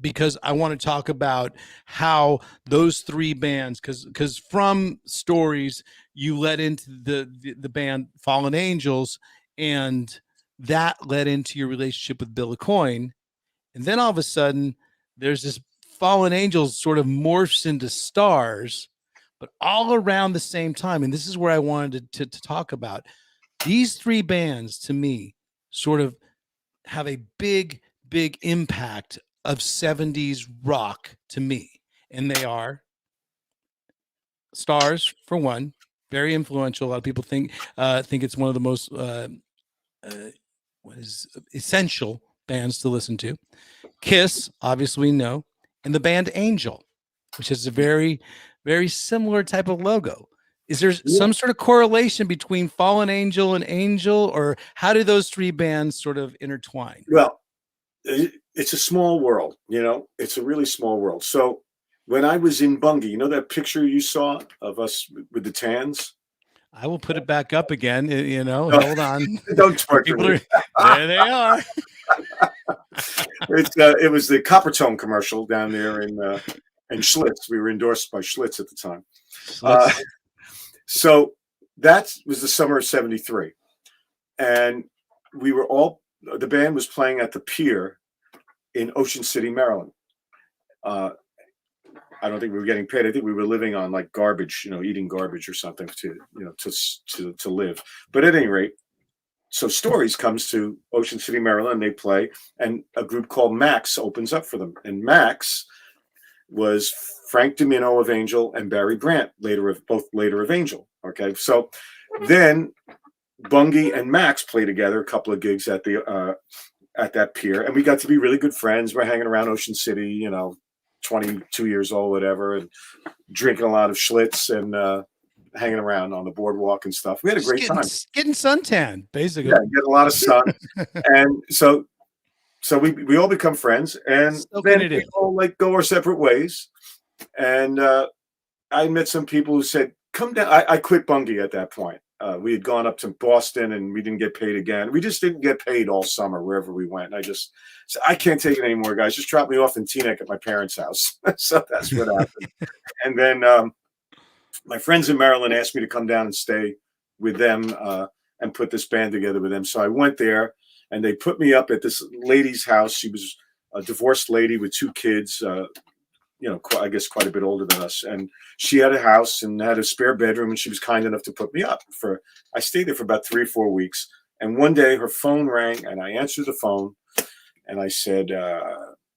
because I want to talk about how those three bands, because from Stories you led into the band Fallen Angels, and that led into your relationship with Bill Aucoin. And then all of a sudden there's this Fallen Angels sort of morphs into Starz, but all around the same time. And this is where I wanted to talk about these three bands. To me, sort of have a big impact of 70s rock to me. And they are Starz, for one, very influential. A lot of people think it's one of the most essential bands to listen to. Kiss, obviously, no. And the band Angel, which is a very, very similar type of logo. Is there some sort of correlation between Fallen Angel and Angel, or how do those three bands sort of intertwine? Well, it's a small world, it's a really small world. So when I was in Bungie, that picture you saw of us with the tans? I will put it back up again. Hold on. Don't torture me. There they are. It was the Coppertone commercial down there in and Schlitz. We were endorsed by Schlitz at the time. So that was the summer of '73, and we were all, the band was playing at the pier in Ocean City, Maryland. I don't think we were getting paid. I think we were living on like garbage, eating garbage or something to live. But at any rate, so Stories comes to Ocean City, Maryland. They play, and a group called Max opens up for them. And Max was Frank Domino of Angel and Barry Brandt, both later of Angel. Okay, so then Bungie and Max play together a couple of gigs at that pier, and we got to be really good friends. We're hanging around Ocean City, 22 years old, whatever, and drinking a lot of Schlitz and hanging around on the boardwalk and stuff. We had a great time. Getting suntan, basically. Yeah, get a lot of sun. And so we all become friends, and then we all like go our separate ways. And I met some people who said, come down. I quit Bungie at that point. We had gone up to Boston and we didn't get paid again. We just didn't get paid all summer wherever we went. And I just said, I can't take it anymore, guys. Just drop me off in Teaneck at my parents' house. So that's what happened. And then my friends in Maryland asked me to come down and stay with them and put this band together with them. So I went there, and they put me up at this lady's house. She was a divorced lady with 2 kids, I guess quite a bit older than us. And she had a house and had a spare bedroom, and she was kind enough to put me up I stayed there for about 3 or 4 weeks. And one day her phone rang, and I answered the phone, and I said,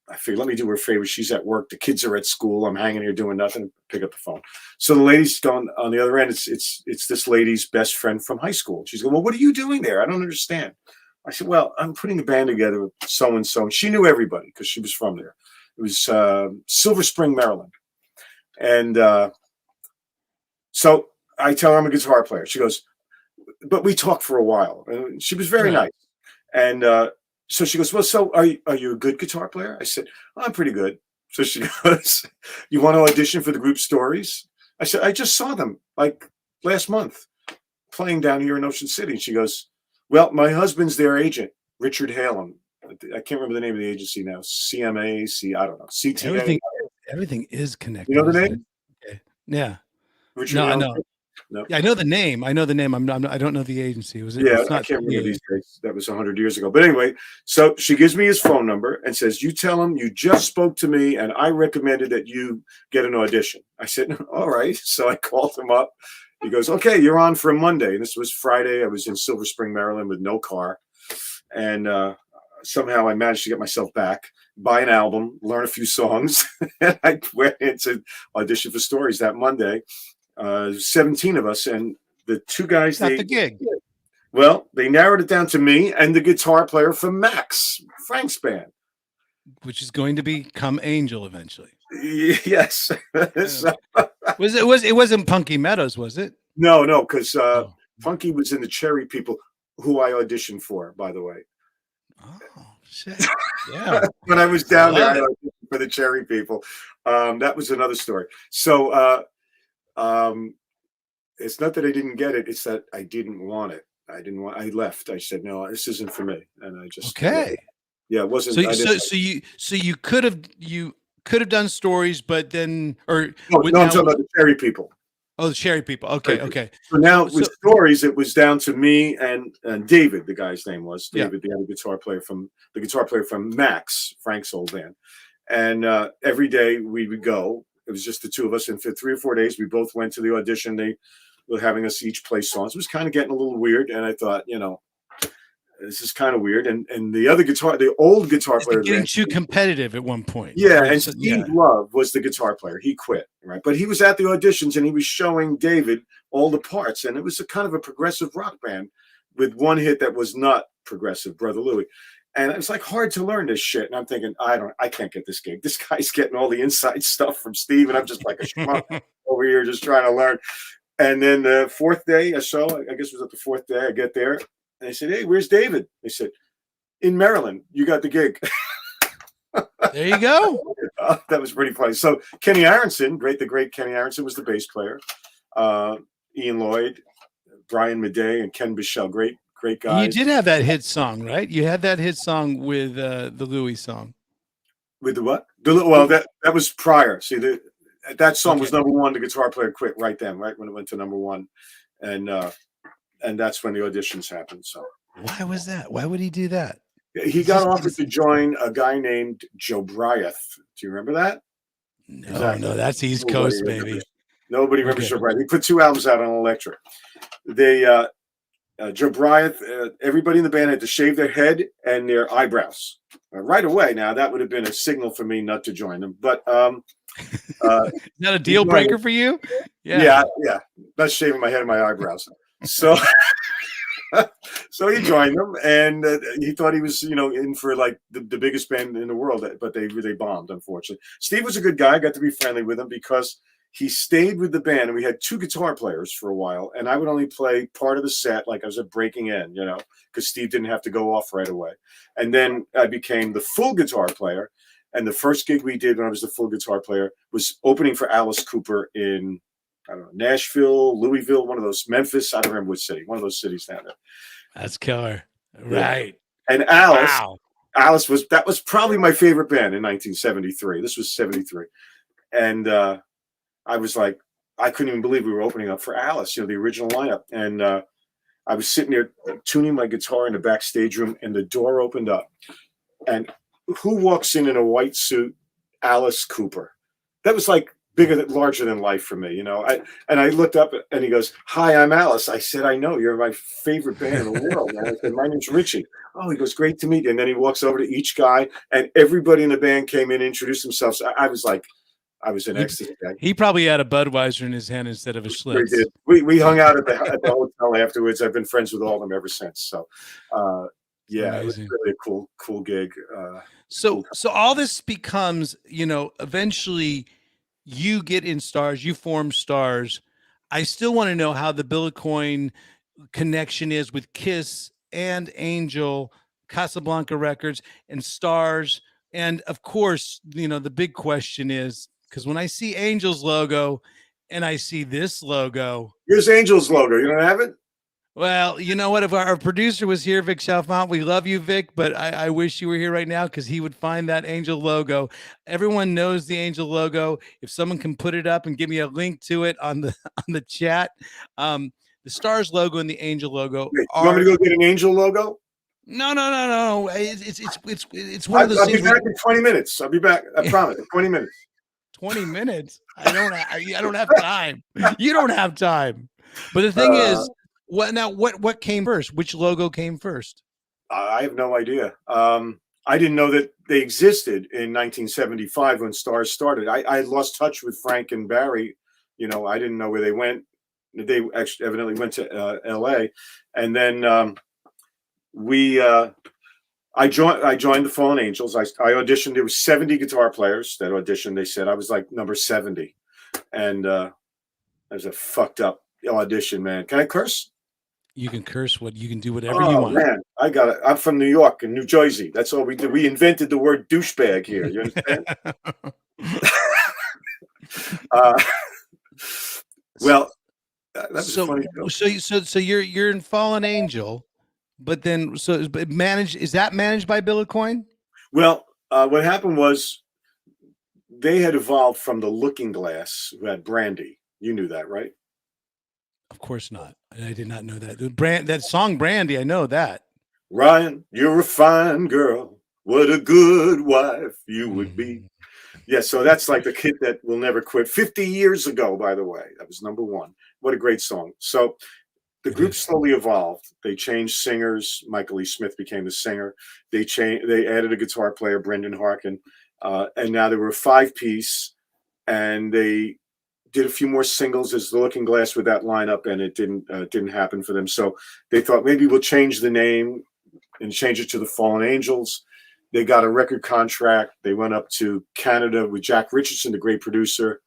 I figured, let me do her a favor. She's at work. The kids are at school. I'm hanging here doing nothing. Pick up the phone. So the lady's gone on the other end. It's this lady's best friend from high school. She's going, well, what are you doing there? I don't understand. I said, well, I'm putting a band together with so-and-so. And she knew everybody because she was from there. It was Silver Spring, Maryland. And so I tell her I'm a guitar player. She goes, but we talked for a while. And she was very nice. And so she goes, well, so are you a good guitar player? I said, oh, I'm pretty good. So she goes, you want to audition for the group Stories? I said, I just saw them like last month playing down here in Ocean City. And she goes, well, my husband's their agent, Richard Halem. I can't remember the name of the agency now. CMA, I don't know. CTA. Everything is connected. You know the name? Okay. Yeah. Richard Halem? I know. No. Yeah, I know the name. I don't know the agency. I can't remember these days. That was 100 years ago. But anyway, so she gives me his phone number and says, you tell him you just spoke to me and I recommended that you get an audition. I said, all right. So I called him up. He goes, okay, you're on for Monday. And this was Friday. I was in Silver Spring, Maryland with no car. And somehow I managed to get myself back, buy an album, learn a few songs. And I went into audition for Stories that Monday. 17 of us, and the 2 guys. Got the gig. Well, they narrowed it down to me and the guitar player from Max, Frank's band, which is going to become Angel eventually. Yes. So, it wasn't Punky Meadows, was it? No, because Punky was in the Cherry People, who I auditioned for, by the way. Oh shit! Yeah. When I was down there, I auditioned for the Cherry People. That was another story. So. It's not that I didn't get it. It's that I didn't want it. I left. I said, no, this isn't for me. And I just, okay. Yeah, it wasn't. So you could have done Stories, but then, or no, I'm talking about the Cherry People. Oh, the Cherry People. Okay. Okay. So now with Stories, it was down to me and David, the guy's name was David, the other guitar player from Max, Frank's old band. And every day we would go. It was just the 2 of us, and for 3 or 4 days, we both went to the audition. They were having us each play songs. It was kind of getting a little weird, and I thought, this is kind of weird. And the old guitar player, getting too competitive at one point. Yeah, and Steve Love was the guitar player. He quit, right? But he was at the auditions, and he was showing David all the parts, and it was a kind of a progressive rock band with one hit that was not progressive, Brother Louie. And it was like hard to learn this shit. And I'm thinking, I can't get this gig. This guy's getting all the inside stuff from Steve. And I'm just like a schmuck over here just trying to learn. And then the 4th day I guess it was at the 4th day, I get there. And I said, hey, where's David? They said, in Maryland, you got the gig. There you go. That was pretty funny. So Kenny Aronson, the great Kenny Aronson was the bass player. Ian Lloyd, Brian Madej, and Ken Bichelle, great guys. You did have that hit song, right? You had that hit song with the Louis song. With the what? Well, that was prior. See, that song was number one. The guitar player quit right then, right when it went to number one, and that's when the auditions happened. So why was that? Why would he do that? He got offered to join a guy named Joe Bryant. Do you remember that? No, exactly. No, that's East Coast, baby. Nobody remembers Joe Bryant. He put 2 albums out on Elektra. Joe Bryant, everybody in the band had to shave their head and their eyebrows right away. Now that would have been a signal for me not to join them. But is that a deal breaker for you? Yeah. Not shaving my head and my eyebrows. So. So he joined them, and he thought he was, in for like the biggest band in the world, but they bombed, unfortunately. Steve was a good guy. I got to be friendly with him because he stayed with the band, and we had 2 guitar players for a while, and I would only play part of the set, like I was breaking in, because Steve didn't have to go off right away. And then I became the full guitar player, and the first gig we did when I was the full guitar player was opening for Alice Cooper in, I don't know, Nashville, Louisville, one of those, Memphis, I don't remember which city, one of those cities down there. That's killer. Right. And Alice was probably my favorite band in 1973. This was 73. And I was like, I couldn't even believe we were opening up for Alice, the original lineup. And I was sitting there tuning my guitar in the backstage room, and the door opened up. And who walks in a white suit? Alice Cooper. That was like larger than life for me, I looked up, and he goes, "Hi, I'm Alice." I said, "I know, you're my favorite band in the world, man." I said, "My name's Richie." Oh, he goes, "Great to meet you." And then he walks over to each guy, and everybody in the band came in and introduced themselves. I was like, I was in ecstasy. He probably had a Budweiser in his hand instead of a Schlitz. We hung out at the hotel afterwards. I've been friends with all of them ever since. So, it was really a cool gig. So all this becomes, eventually you get in Starz, you form Starz. I still want to know how the Billcoin connection is with Kiss and Angel, Casablanca Records, and Starz. And of course, the big question is, because when I see Angel's logo and I see this logo. Here's Angel's logo. You don't have it? Well, you know what? If our producer was here, Vic Chalfant, we love you, Vic, but I wish you were here right now because he would find that Angel logo. Everyone knows the Angel logo. If someone can put it up and give me a link to it on the chat, the Starz logo and the Angel logo. Wait, you want me to go get an Angel logo? No. It's one of those. I'll be back in 20 minutes. I'll be back. I promise. 20 minutes. 20 minutes. I don't have time. You don't have time. But the thing is. What came first? Which logo came first? I have no idea. I didn't know that they existed in 1975 when Starz started. I lost touch with Frank and Barry. I didn't know where they went. They actually evidently went to L.A. And then I joined the Fallen Angels. I auditioned. There was 70 guitar players that auditioned. They said I was like number 70, and that was a fucked up audition, man. Can I curse? You can curse. You can do whatever you want. Man, I got it. I'm from New York and New Jersey. That's all we did. We invented the word douchebag here. You understand? Well, that's funny. So you're in Fallen Angel, but then is that managed by Billcoin? Well, what happened was they had evolved from the Looking Glass, who had Brandy. You knew that, right? Of course not. I did not know that. That song Brandy, I know that. Ryan, you're a fine girl. What a good wife you would be. Yeah, so that's like the kid that will never quit. 50 years ago, by the way. That was number one. What a great song. So the group slowly evolved. They changed singers. Michael E. Smith became the singer. They added a guitar player, Brendan Harkin. And now they were a 5-piece, and they did a few more singles as the Looking Glass with that lineup, and it didn't happen for them. So they thought maybe we'll change the name and change it to the Fallen Angels. They got a record contract. They went up to Canada with Jack Richardson, the great producer,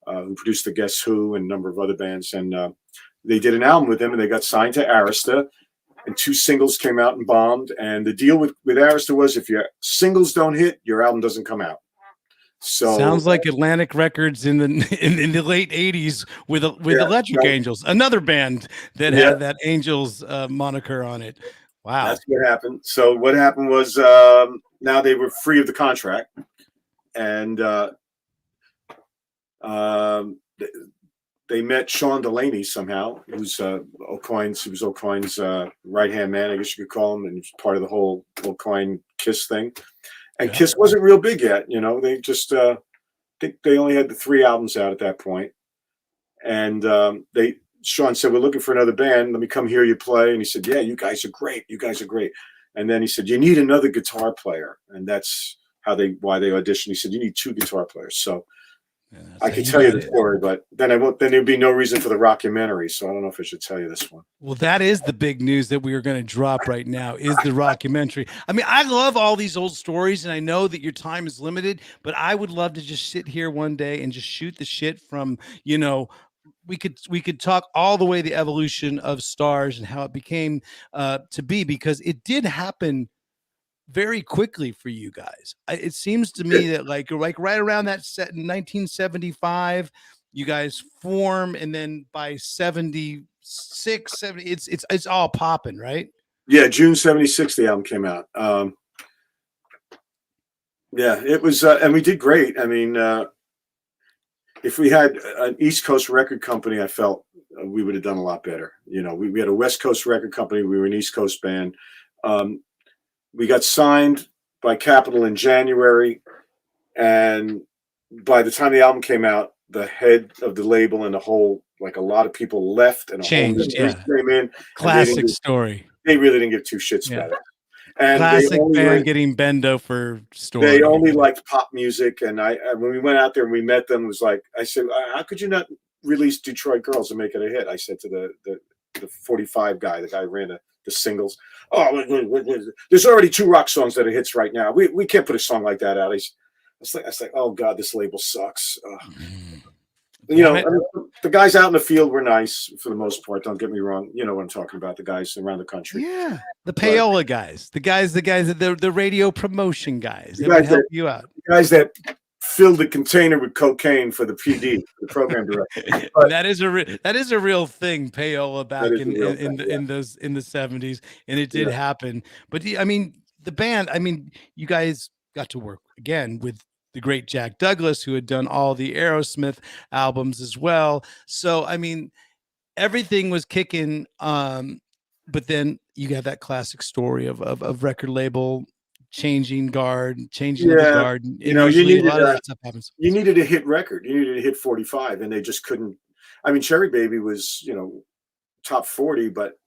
who produced the Guess Who and a number of other bands. And they did an album with them, and they got signed to Arista. And 2 singles came out and bombed. And the deal with Arista was if your singles don't hit, your album doesn't come out. So sounds like Atlantic Records in the late 80s with Electric Angels, another band that had that Angels moniker on it. Wow. That's what happened. So what happened was now they were free of the contract, and they met Sean Delaney somehow, who's Aucoin's. He was Aucoin's right-hand man, I guess you could call him, and he was part of the whole Aucoin Kiss thing. And Kiss wasn't real big yet, you know. They just I think they only had the 3 albums out at that point. And Sean said, "We're looking for another band. Let me come hear you play." And he said, "Yeah, you guys are great. You guys are great." And then he said, "You need another guitar player," and that's why they auditioned. He said, "You need 2 guitar players." So I could tell you the story, but then there'd be no reason for the rockumentary. So I don't know if I should tell you this one. Well, that is the big news that we are going to drop right now, is the rockumentary. I mean, I love all these old stories, and I know that your time is limited, but I would love to just sit here one day and just shoot the shit from, you know, we could talk all the way the evolution of Starz and how it became to be, because it did happen very quickly for you guys. It seems to me that like right around that set in 1975, you guys form, and then by 76, 70, it's all popping, right? Yeah, June 76, the album came out. Yeah, it was, and we did great. I mean, if we had an East Coast record company, I felt we would have done a lot better. You know, we had a West Coast record company. We were an East Coast band. We got signed by Capitol in January, and by the time the album came out, the head of the label and the whole, like, a lot of people left and changed. Came in. Classic story. They really didn't give 2 shits about it. And classic band getting bendo for story. They only liked pop music, and when we went out there and we met them, it was like, I said, "How could you not release Detroit Girls and make it a hit?" I said to the 45 guy, the guy who ran the singles. "Oh, there's already 2 rock songs that are hits right now. We can't put a song like that out." I was like, "Oh God, this label sucks." You know, I mean, the guys out in the field were nice for the most part. Don't get me wrong. You know what I'm talking about. The guys around the country. Yeah, the payola guys, the guys the radio promotion guys that would help you out. The guys that filled the container with cocaine for the PD, the program director. But that is a real thing, payola back in the 70s, and it did happen. But I mean, the band, I mean, you guys got to work again with the great Jack Douglas, who had done all the Aerosmith albums as well. So I mean, everything was kicking. But then you got that classic story of record label changing guard, changing the guard. You know, you needed a lot of that stuff happens. You needed a hit record. You needed a hit 45, and they just couldn't. I mean, Cherry Baby was, you know, top 40, but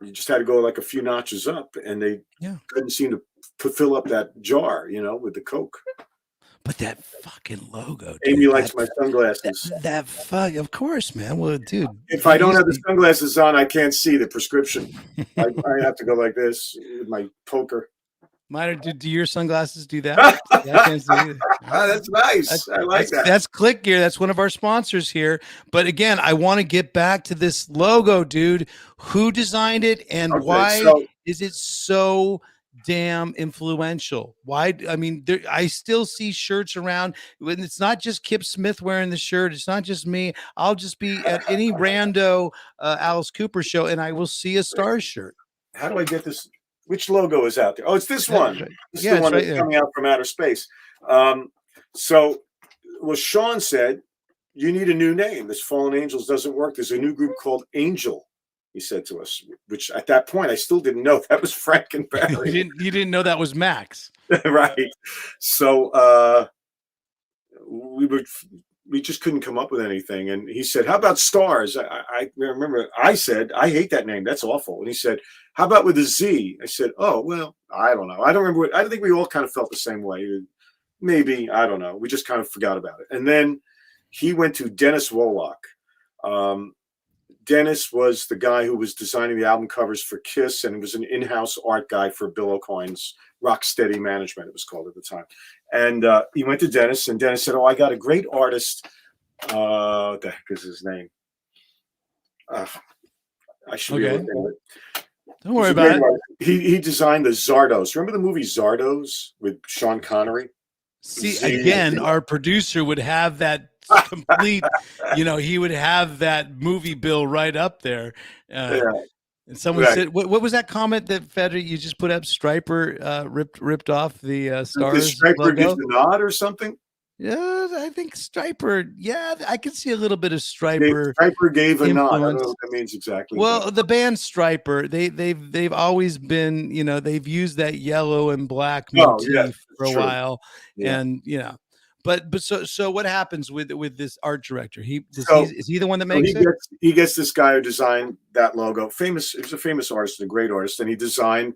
you just had to go like a few notches up, and they couldn't seem to fill up that jar, you know, with the Coke. But that fucking logo, dude, Amy likes my sunglasses. That fuck, of course, man. Well, dude, if I don't have the sunglasses on, I can't see the prescription. I have to go like this with my poker. Mine, do your sunglasses do that? I can't see either. That's nice. I like that. That's CliC Gear. That's one of our sponsors here. But again, I want to get back to this logo, dude. Who designed it, and why is it so damn influential? Why? I mean, I still see shirts around when it's not just Kip Smith wearing the shirt. It's not just me. I'll just be at any rando Alice Cooper show, and I will see a Starz shirt. How do I get this? Which logo is out there? Oh, it's this one. Right. This is the one that's coming out from outer space. So, Sean said, "You need a new name. This Fallen Angels doesn't work. There's a new group called Angel," he said to us, which at that point I still didn't know that was Frank and Barry. You didn't know that was Max. Right. So we just couldn't come up with anything. And he said, "How about Starz?" I remember I said, "I hate that name. That's awful." And he said, "How about with a Z?" I said, "Oh, well, I don't know. I don't remember. I don't think we all kind of felt the same way. Maybe, I don't know. We just kind of forgot about it." And then he went to Dennis Woloch. Dennis was the guy who was designing the album covers for Kiss, and was an in-house art guy for Bill Aucoin's Rocksteady Management, it was called at the time. And he went to Dennis, and Dennis said, "Oh, I got a great artist." What the heck is his name? I should be able to think of it. Don't worry about it. He designed the Zardos. Remember the movie Zardos with Sean Connery? See, again, our producer would have that complete, you know, he would have that movie bill right up there. And someone said, what was that comment that Federer you just put up? Striper ripped off the Starz Striper logo? gives the nod or something. Yeah, I think Striper. Yeah, I can see a little bit of Striper. Striper gave a nod. I don't influence. know what that means exactly. Well, the band Striper, they've always been, they've used that yellow and black motif for a while, and but so what happens with this art director? Is he the one that makes it? He gets this guy who designed that logo. He was a famous artist, a great artist, and he designed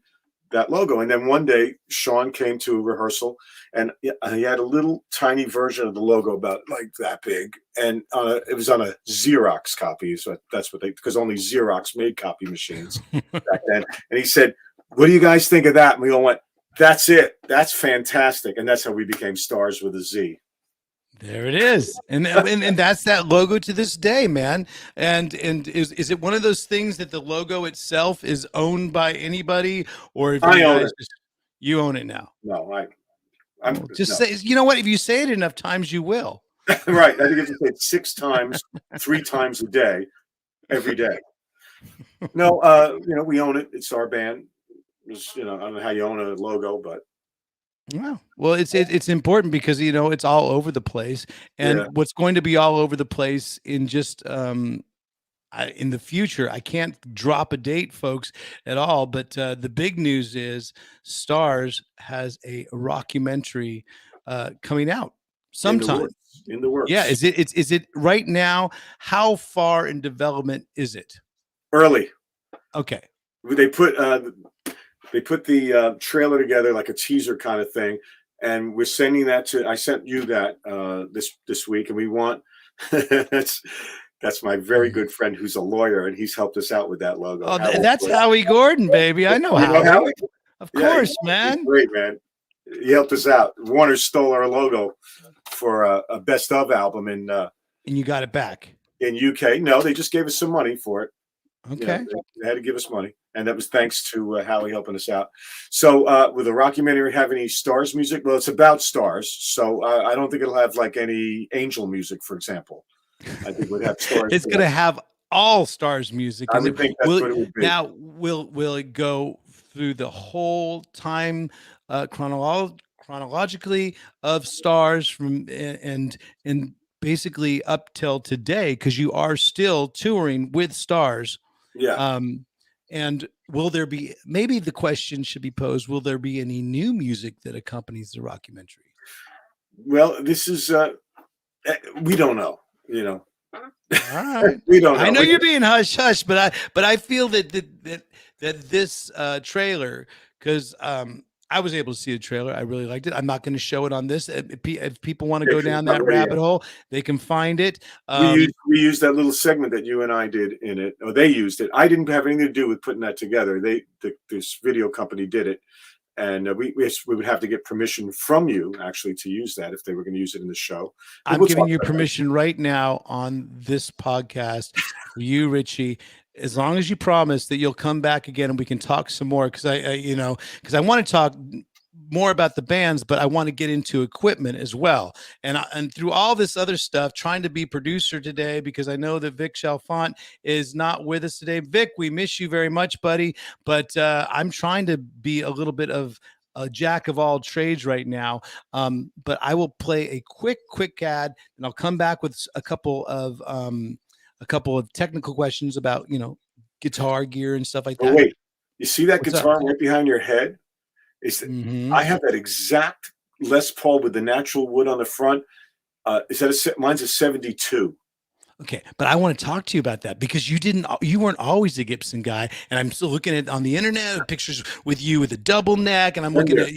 that logo. And then one day, Sean came to a rehearsal, and he had a little tiny version of the logo about like that big, and it was on a Xerox copy. So that's what because only Xerox made copy machines back then. And he said, "What do you guys think of that?" And we all went, "That's it. That's fantastic." And that's how we became Starz with a Z. There it is, and that's that logo to this day, man. And is it one of those things that the logo itself is owned by anybody, or if I own it? You own it now? No, I'm just say. You know what? If you say it enough times, you will. Right. I think if you say it 6 times, 3 times a day, every day. No, we own it. It's our band. I don't know how you own a logo, but. Well, it's important because it's all over the place, and what's going to be all over the place in just in the future. I can't drop a date, folks, at all. But the big news is Starz has a rockumentary coming out sometime in the works. Yeah, is it right now? How far in development is it? Early. Okay. They put the trailer together like a teaser kind of thing, and we're sending that I sent you that this week, and we want that's my very good friend who's a lawyer, and he's helped us out with that logo. Oh, that's Howie Gordon, baby. I know Howie. Of course, man. Great, man. He helped us out. Warner stole our logo for a best of album, and you got it back in UK. No, they just gave us some money for it. Okay. They had to give us money. And that was thanks to Howie helping us out. So with the rockumentary have any Starz music? Well, it's about Starz. So I don't think it'll have like any Angel music, for example. I think we'd have Starz. It's going to have all Starz music. I would think that's what it would be. Now, will it go through the whole time chronologically of Starz from and basically up till today? Because you are still touring with Starz. Yeah. And will there be, maybe the question should be posed, will there be any new music that accompanies the rockumentary? Well, this is, we don't know, All right. We don't know. I know you're being hush hush, but I feel that this trailer, because I was able to see the trailer. I really liked it. I'm not going to show it on this. If people want to go down that rabbit hole, they can find it. We used that little segment that you and I did in it. Or they used it. I didn't have anything to do with putting that together. This video company did it. And we would have to get permission from you, actually, to use that if they were going to use it in the show. I'm giving you permission right now on this podcast for you, Richie, as long as you promise that you'll come back again and we can talk some more. Because I want to talk more about the bands, but I want to get into equipment as well. And through all this other stuff, trying to be producer today, because I know that Vic Chalfant is not with us today. Vic, we miss you very much, buddy. But I'm trying to be a little bit of a jack of all trades right now. But I will play a quick ad, and I'll come back with a couple of technical questions about, guitar gear and stuff like that. Oh, wait, you see that What's guitar up? Right behind your head? I have that exact Les Paul with the natural wood on the front. Mine's a 72. Okay, but I want to talk to you about that because you weren't always a Gibson guy, and I'm still looking at on the internet pictures with you with a double neck, and I'm looking at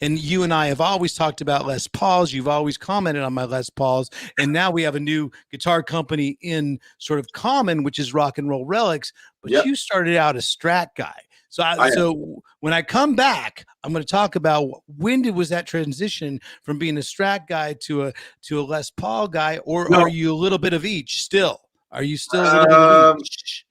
and you and I have always talked about Les Pauls. You've always commented on my Les Pauls, and now we have a new guitar company in sort of common, which is Rock and Roll Relics. But you started out a Strat guy. So when I come back, I'm going to talk about when was that transition from being a Strat guy to a Les Paul guy, or are you a little bit of each still? Are you still a little bit of each?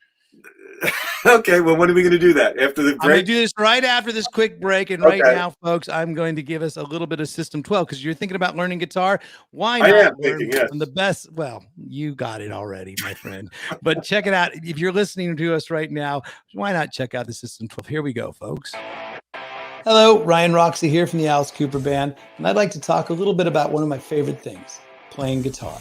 Okay, well, when are we going to do that? After the break? I'm going to do this right after this quick break. And right now, folks, I'm going to give us a little bit of System 12 because you're thinking about learning guitar. Why not learn from the best? Well, you got it already, my friend. But check it out. If you're listening to us right now, why not check out the System 12? Here we go, folks. Hello, Ryan Roxie here from the Alice Cooper Band. And I'd like to talk a little bit about one of my favorite things, playing guitar.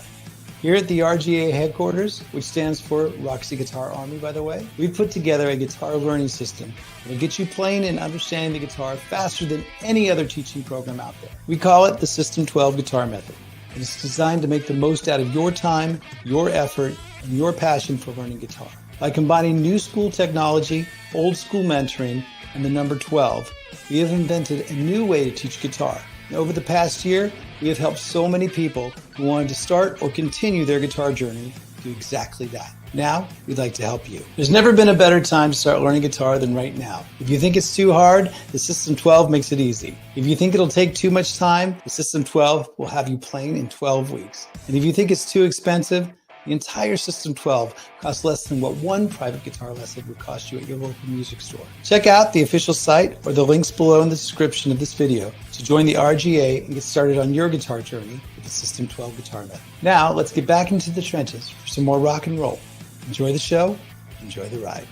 Here at the RGA headquarters, which stands for Roxie Guitar Army, by the way, we've put together a guitar learning system that will get you playing and understanding the guitar faster than any other teaching program out there. We call it the System 12 Guitar Method. And it's designed to make the most out of your time, your effort, and your passion for learning guitar. By combining new school technology, old school mentoring, and the number 12, we have invented a new way to teach guitar. And over the past year, we have helped so many people who wanted to start or continue their guitar journey do exactly that. Now, we'd like to help you. There's never been a better time to start learning guitar than right now. If you think it's too hard, the System 12 makes it easy. If you think it'll take too much time, the System 12 will have you playing in 12 weeks. And if you think it's too expensive, the entire System 12 costs less than what one private guitar lesson would cost you at your local music store. Check out the official site or the links below in the description of this video to join the RGA and get started on your guitar journey with the System 12 Guitar Method. Now, let's get back into the trenches for some more rock and roll. Enjoy the show, enjoy the ride.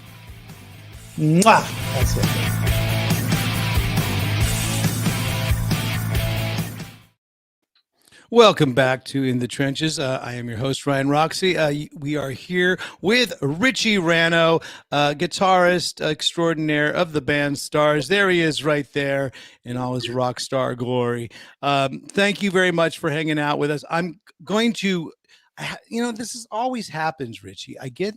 Mwah! That's it. Welcome back to In the Trenches. I am your host, Ryan Roxie. We are here with Richie Ranno, guitarist extraordinaire of the band Starz. There he is right there in all his rock star glory. Thank you very much for hanging out with us. I'm going to, always happens, Richie. I get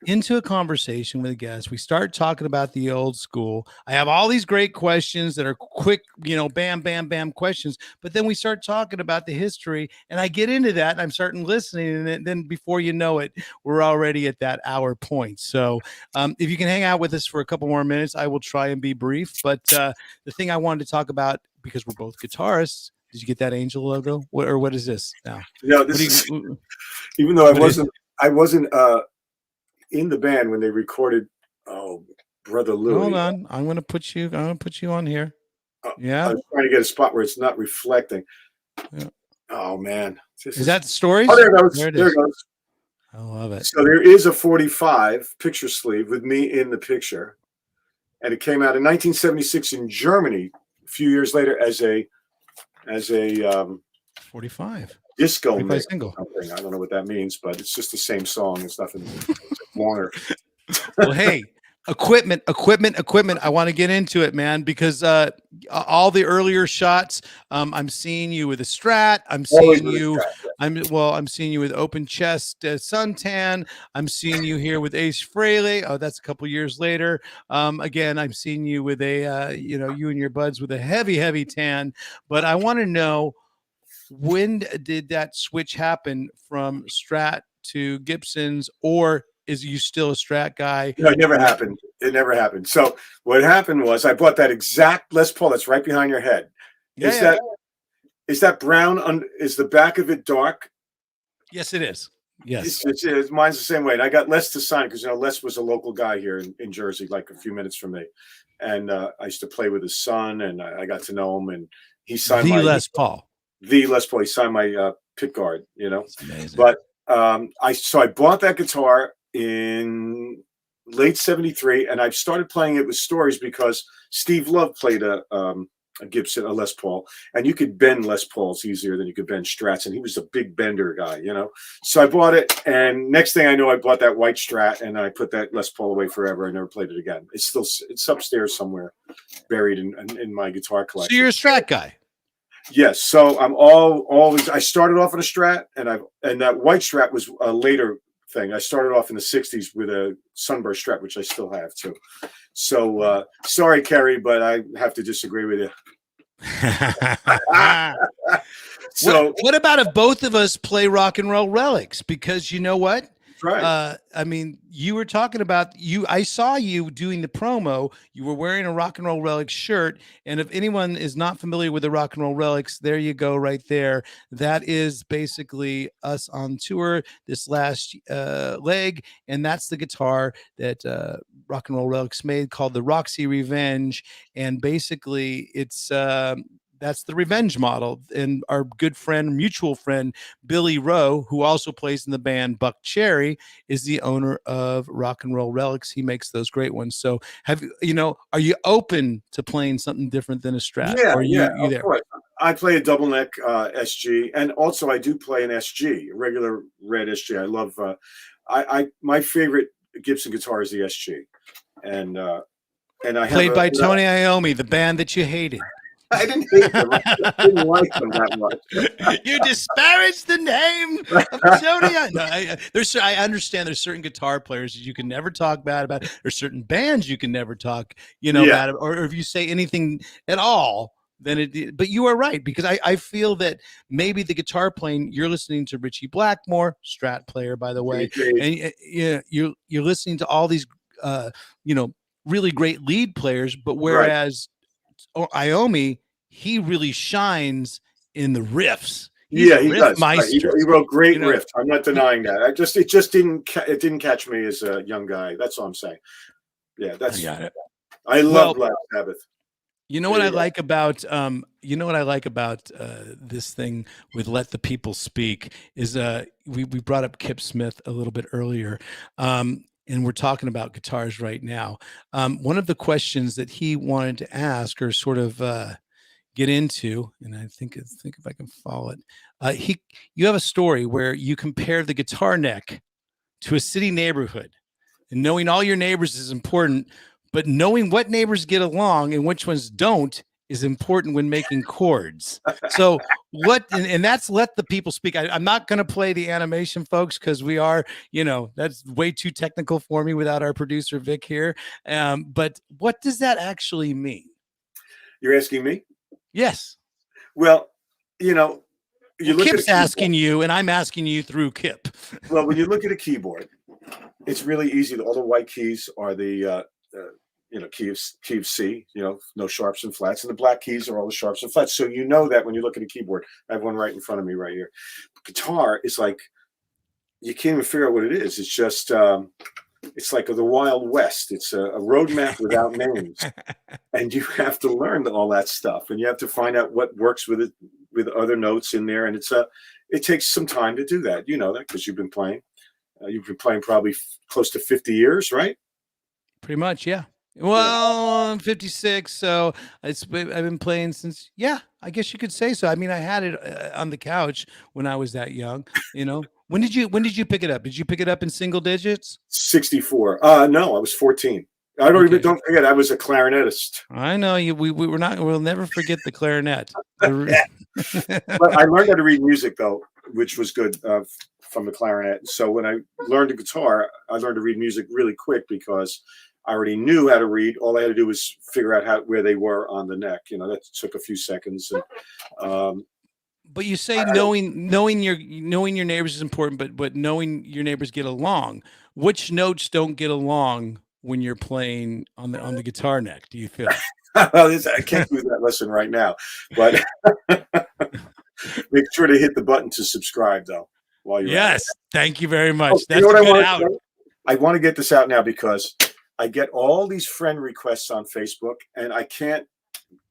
into a conversation with a guest. We start talking about the old school. I have all these great questions that are quick, bam, bam, bam questions. But then we start talking about the history, and I get into that, and I'm starting listening, and then before you know it, we're already at that hour point. So if you can hang out with us for a couple more minutes, I will try and be brief. But the thing I wanted to talk about, because we're both guitarists, did you get that angel logo? What is this now? No, even though I wasn't in the band when they recorded Brother Louie. Hold on, I'm gonna put you on here. Yeah, I was trying to get a spot where it's not reflecting. Yeah. Oh man, is that Stories? Oh, there it goes. There it goes. I love it. So there is a 45 picture sleeve with me in the picture, and it came out in 1976 in Germany. A few years later, as a 45 disco mix. Single. I don't know what that means, but it's just the same song. It's nothing longer. Well, hey, equipment. I want to get into it, man, because all the earlier shots, I'm seeing you with a Strat. I'm seeing you. I'm seeing you with open chest suntan. I'm seeing you here with Ace Frehley. Oh, that's a couple years later. Again, I'm seeing you with a you and your buds with a heavy tan. But I want to know, when did that switch happen from Strat to Gibsons, or is you still a Strat guy? No, it never happened. It never happened. So what happened was I bought that exact Les Paul that's right behind your head. Is that brown? Is the back of it dark? Yes, it is. Yes. It's mine's the same way. And I got Les to sign because Les was a local guy here in Jersey, like a few minutes from me. And I used to play with his son, and I got to know him, and he signed the Les Paul. He signed my pick guard, That's amazing. But I bought that guitar in late '73, and I started playing it with Stories because Steve Love played a Gibson, a Les Paul, and you could bend Les Pauls easier than you could bend Strats, and he was a big bender guy, So I bought it, and next thing I know, I bought that white Strat, and I put that Les Paul away forever. I never played it again. It's upstairs somewhere, buried in my guitar collection. So you're a Strat guy. Yes, so I'm always. I started off on a Strat, and that white Strat was a later thing. I started off in the '60s with a Sunburst Strat, which I still have too. So sorry, Kerry, but I have to disagree with you. So what about if both of us play Rock and Roll Relics? Because you know what? right. I mean, you were talking about I saw you doing the promo. You were wearing a Rock and Roll Relics shirt. And if anyone is not familiar with the Rock and Roll Relics, there you go right there. That is basically us on tour this last leg. And that's the guitar that Rock and Roll Relics made called the Roxie Revenge. And basically it's that's the Revenge model. And our good friend, mutual friend, Billy Rowe, who also plays in the band Buck Cherry, is the owner of Rock and Roll Relics. He makes those great ones. So are you open to playing something different than a Strat? Yeah, Or yeah, you of there? course. I play a double neck SG, and also I do play an SG, a regular red SG. I love. My favorite Gibson guitar is the SG, and I have Played by Tony Iommi, the band that you hated. I didn't hate them. I just didn't like them that much. You disparaged the name of Tony. I understand there's certain guitar players that you can never talk bad about. There's certain bands you can never talk, bad about, or if you say anything at all, then but you are right, because I feel that maybe the guitar playing, you're listening to Richie Blackmore, Strat player, by the way, and you're listening to all these, really great lead players, but whereas Iommi, he really shines in the riffs. He's he does. Right. He wrote great riffs. I'm not denying that. It just didn't catch me as a young guy. That's all I'm saying. Yeah, that's. I got it. I love Black Sabbath. What I like about this thing with Let the People Speak is we brought up Kip Smith a little bit earlier. And we're talking about guitars right now. One of the questions that he wanted to ask, or sort of get into, and I think if I can follow it, you have a story where you compare the guitar neck to a city neighborhood, and knowing all your neighbors is important, but knowing what neighbors get along and which ones don't is important when making chords. So and that's Let the People Speak. I'm not going to play the animation, folks, because we are, that's way too technical for me without our producer Vic here. But what does that actually mean? You're asking me? Yes. Well, Kip's asking you, and I'm asking you through Kip. Well, when you look at a keyboard, it's really easy. All the white keys are the key of C, no sharps and flats, and the black keys are all the sharps and flats. So that when you look at a keyboard. I have one right in front of me right here. Guitar is like, you can't even figure out what it is. It's just it's like the Wild West. It's a roadmap without names, and you have to learn all that stuff, and you have to find out what works with it, with other notes in there. And it takes some time to do that. You know that because you've been playing. You've been playing probably close to 50 years, right? Pretty much, yeah. Well, I'm 56, so I've been playing since, I guess you could say so. I mean, I had it on the couch when I was that young. When did you pick it up? Did you pick it up in single digits? 64. No, I was 14. Don't forget, I was a clarinetist. I know you. We'll never forget the clarinet. But I learned how to read music though, which was good from the clarinet. So when I learned the guitar, I learned to read music really quick because I already knew how to read. All I had to do was figure out where they were on the neck. That took a few seconds. And, but you say knowing your neighbors is important, but knowing your neighbors get along. Which notes don't get along when you're playing on the guitar neck? Do you feel? Well, I can't do that lesson right now, but make sure to hit the button to subscribe though. While you're yes, thank you very much. That's what I want to get this out now because I get all these friend requests on Facebook, and I can't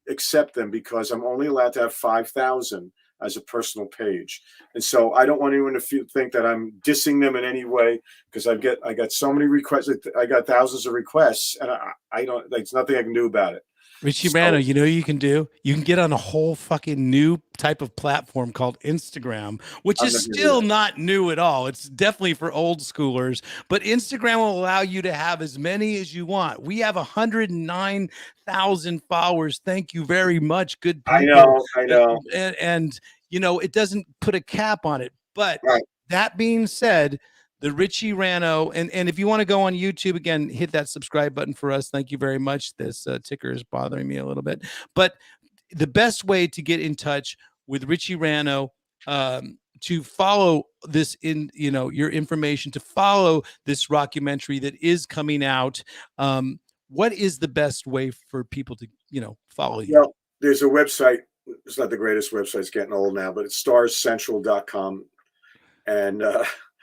accept them because I'm only allowed to have 5,000 as a personal page, and so I don't want anyone to think that I'm dissing them in any way because I got so many requests. I got thousands of requests, and I don't. There's nothing I can do about it. Richie Ranno, you can do? You can get on a whole fucking new type of platform called Instagram, which is still not new at all. It's definitely for old schoolers, but Instagram will allow you to have as many as you want. We have 109,000 followers. Thank you very much. Good people. I know. And it doesn't put a cap on it. But that being said, the Richie Ranno, and if you want to go on YouTube, again, hit that subscribe button for us. Thank you very much. This ticker is bothering me a little bit. But the best way to get in touch with Richie Ranno, to follow this your information, to follow this rockumentary that is coming out, what is the best way for people to, follow you? Well, there's a website. It's not the greatest website. It's getting old now, but it's starscentral.com, and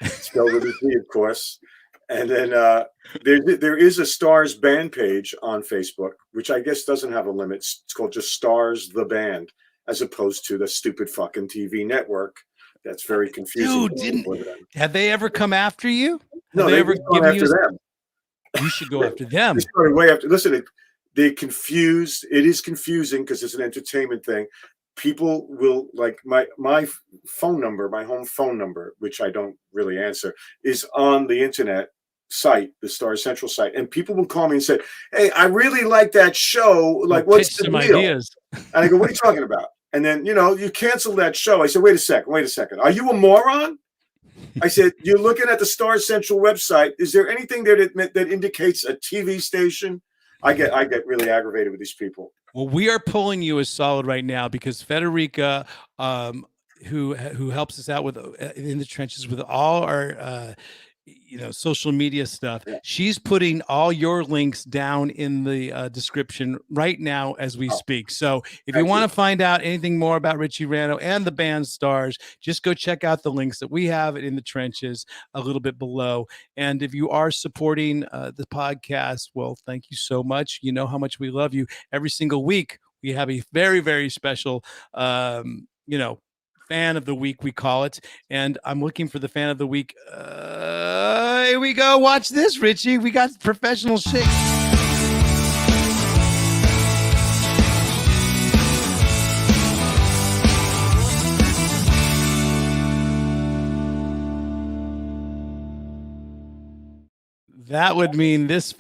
spelled with a Z, of course. And then there is a Starz band page on Facebook, which I guess doesn't have a limit. It's called just Starz the Band, as opposed to the stupid fucking TV network. That's very confusing. Dude, have they ever come after you? No, have they ever gone after them. You should go after them. They started way after. Listen, they confused. It is confusing because it's an entertainment thing. People will like my phone number, my home phone number, which I don't really answer, is on the internet site, the Starz Central site, and people will call me and say, "Hey, I really like that show. Like, what's the deal?" Ideas. And I go, "What are you talking about?" And then you cancel that show. I said, "Wait a second. Are you a moron?" I said, "You're looking at the Starz Central website. Is there anything there that indicates a TV station?" I get really aggravated with these people. Well, we are pulling you as solid right now because Federica, who helps us out with in the trenches with all our social media stuff. Yeah. She's putting all your links down in the description right now as we speak. So if you want to find out anything more about Richie Ranno and the band Starz, just go check out the links that we have in the trenches a little bit below. And if you are supporting the podcast, well, thank you so much. You know how much we love you. Every single week we have a very, very special, fan of the week, we call it. And I'm looking for the fan of the week. Here we go. Watch this, Richie. We got professional shit. That would mean this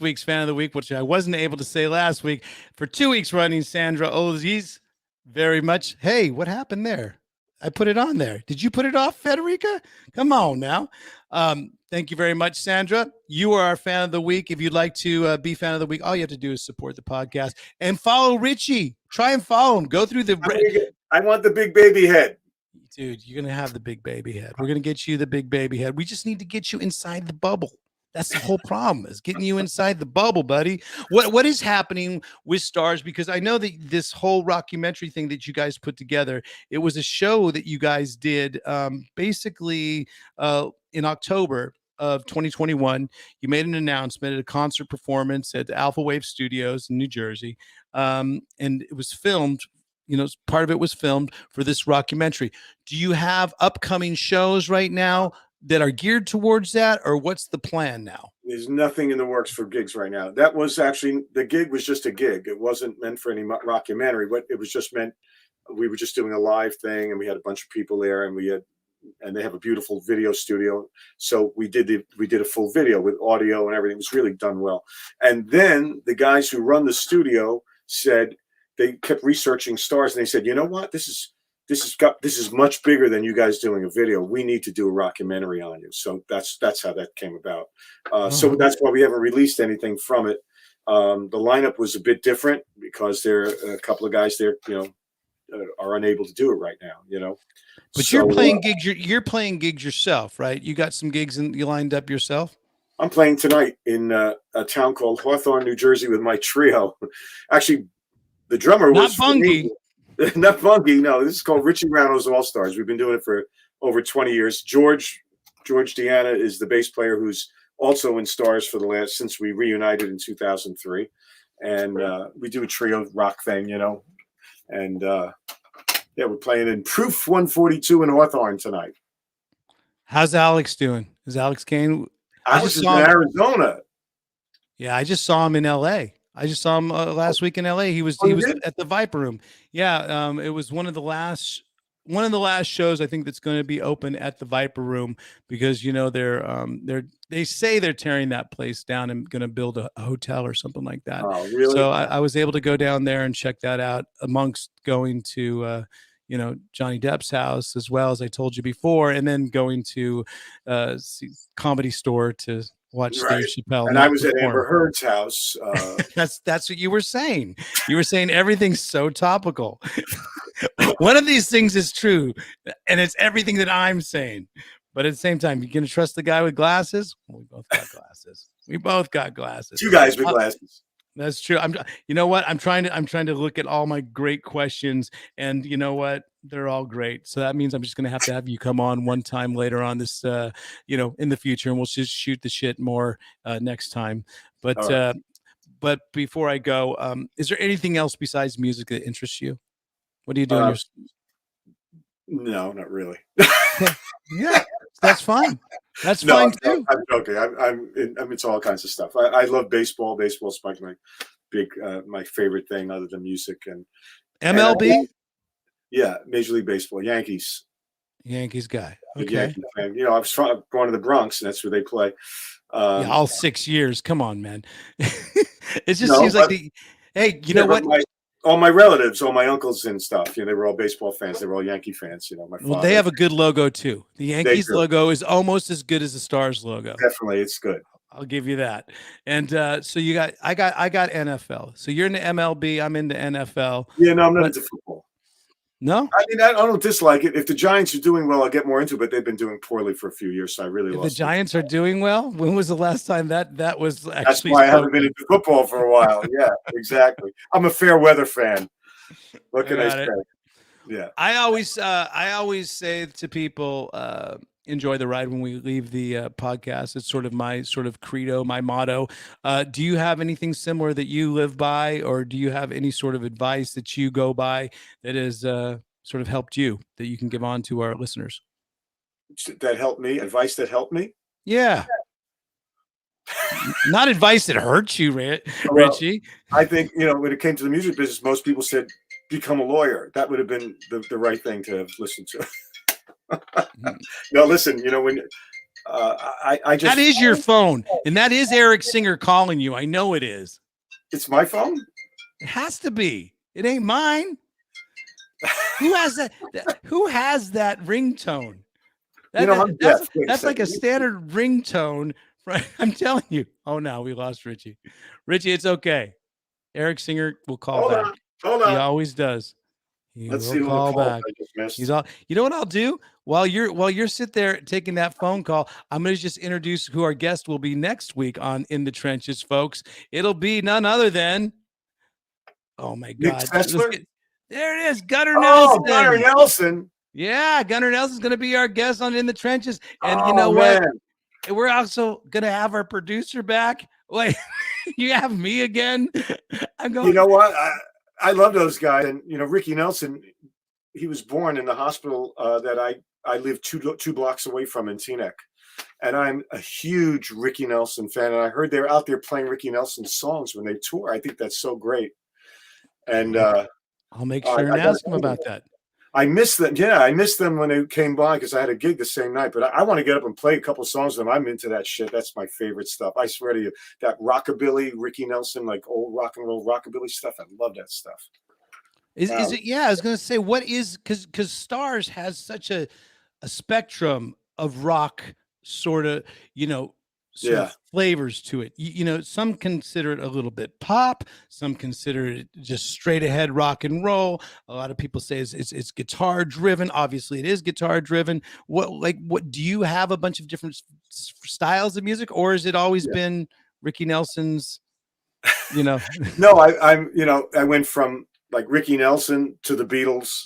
week's fan of the week, which I wasn't able to say last week. For 2 weeks running, Sandra Ozies. Very much. Hey, what happened there? I put it on there. Did you put it off, Federica? Come on now. Thank you very much, Sandra. You are our fan of the week. If you'd like to be fan of the week, all you have to do is support the podcast and follow Richie. Try and follow him. Go through the. I want the big baby head. Dude, you're going to have the big baby head. We're going to get you the big baby head. We just need to get you inside the bubble. That's the whole problem, is getting you inside the bubble, buddy. What is happening with Starz? Because I know that this whole rockumentary thing that you guys put together, it was a show that you guys did basically in October of 2021. You made an announcement at a concert performance at Alpha Wave Studios in New Jersey, and it was filmed. Part of it was filmed for this rockumentary. Do you have upcoming shows right now that are geared towards that, or what's the plan now? There's nothing in the works for gigs right now. That was actually, the gig was just a gig. It wasn't meant for any rockumentary. What it was just meant, we were just doing a live thing, and we had a bunch of people there, and they have a beautiful video studio. So we did a full video with audio and everything. It was really done well. And then the guys who run the studio said, they kept researching Starz, and they said, "You know what? This is much bigger than you guys doing a video. We need to do a rockumentary on you." So that's how that came about. So that's why we haven't released anything from it. The lineup was a bit different because there are a couple of guys there, are unable to do it right now. But so, you're playing gigs. You're playing gigs yourself, right? You got some gigs you lined up yourself. I'm playing tonight in a town called Hawthorne, New Jersey, with my trio. Actually, the drummer was not Bungie. Not Bungie, no. This is called Richie Ranno's All Stars. We've been doing it for over 20 years. George Deanna is the bass player who's also in Starz since we reunited in 2003. And we do a trio rock thing, And we're playing in Proof 142 in Hawthorne tonight. How's Alex doing? Is Alex Kane? Alex is in Arizona. Yeah, I just saw him in LA. I just saw him last week in LA. He was at the Viper Room. Yeah, it was one of the last shows I think that's going to be open at the Viper Room, because they say they're tearing that place down and going to build a hotel or something like that. Oh, really? So I was able to go down there and check that out amongst going to Johnny Depp's house, as well as I told you before, and then going to Comedy Store to watch Right. Dave Chappelle. And I not was at perform. Amber Heard's house. That's what you were saying. You were saying everything's so topical. One of these things is true, and it's everything that I'm saying. But at the same time, you gonna trust the guy with glasses? Well, we both got glasses. We both got glasses. 2 guys with glasses. That's true. You know what? I'm trying to look at all my great questions, and you know what? They're all great. So that means I'm just gonna have you come on one time later on this, in the future, and we'll just shoot the shit more next time. But Right. but before I go, is there anything else besides music that interests you? What do you do in your? No, not really. Yeah, that's fine. That's No, fine too. I'm joking. I'm into all kinds of stuff. I love baseball. Baseball's my big my favorite thing other than music and MLB. Yeah, Major League Baseball, Yankees. Yankees guy. Big Okay. Yankee fan. I was going to the Bronx, and that's where they play. Yeah, all 6 years. Come on, man. It just No, seems like but- hey, you know what? All my relatives, all my uncles and stuff, they were all baseball fans. They were all Yankee fans. My father. Well, they have a good logo too. The Yankees do. logo is almost as good as the Starz logo. Definitely, it's good. I'll give you that. And so I got NFL. So you're into MLB. I'm into NFL. Yeah, no, I'm not into football. No, I mean, I don't dislike it. If the Giants are doing well, I'll get more into it. But they've been doing poorly for a few years, so I really if lost. the Giants are doing well, when was the last time that was actually? That's why I haven't been into football for a while. Yeah, exactly. I'm a fair weather fan. What can I say? Yeah. I always say to people, enjoy the ride when we leave the podcast. It's sort of my credo, my motto. Do you have anything similar that you live by, or do you have any sort of advice that you go by that has sort of helped you that you can give on to our listeners? That helped me. Advice that helped me. Yeah. Not advice that hurts you, Richie. I think, when it came to the music business, most people said, become a lawyer. That would have been the right thing to have listened to. No, listen, when I just. That is your phone. And that is Eric Singer calling you. I know it is. It's my phone? It has to be. It ain't mine. Who has that? Who has that ringtone? That's like a standard ringtone. Right? I'm telling you. Oh, no, we lost Richie. Richie, it's okay. Eric Singer will call back. Hold on. He always does. Let's see what call back. I just missed. He's all. You know what I'll do while you're sit there taking that phone call? I'm going to just introduce who our guest will be next week on In the Trenches, folks. It'll be none other than. Oh my God! There it is, Gunnar Nelson. Oh, Gunnar Nelson. Yeah, Gunnar Nelson's going to be our guest on In the Trenches, and you know what? We're also going to have our producer back. Wait, you have me again? I'm going. You know what? I love those guys, and Ricky Nelson. He was born in the hospital that I live two blocks away from in Teaneck, and I'm a huge Ricky Nelson fan. And I heard they're out there playing Ricky Nelson songs when they tour. I think that's so great. And I'll make sure and ask him about that. I missed them. Yeah, I missed them when they came by because I had a gig the same night. But I want to get up and play a couple songs with them. I'm into that shit. That's my favorite stuff. I swear to you, that rockabilly, Ricky Nelson, like old rock and roll rockabilly stuff. I love that stuff. Is it? Yeah, I was going to say, what is because Starz has such a spectrum of rock sort of of flavors to it. Some consider it a little bit pop, some consider it just straight ahead rock and roll. A lot of people say it's guitar driven. Obviously it is guitar driven. What do you have a bunch of different styles of music, or has it always been Ricky Nelson's, No, I went from like Ricky Nelson to the Beatles,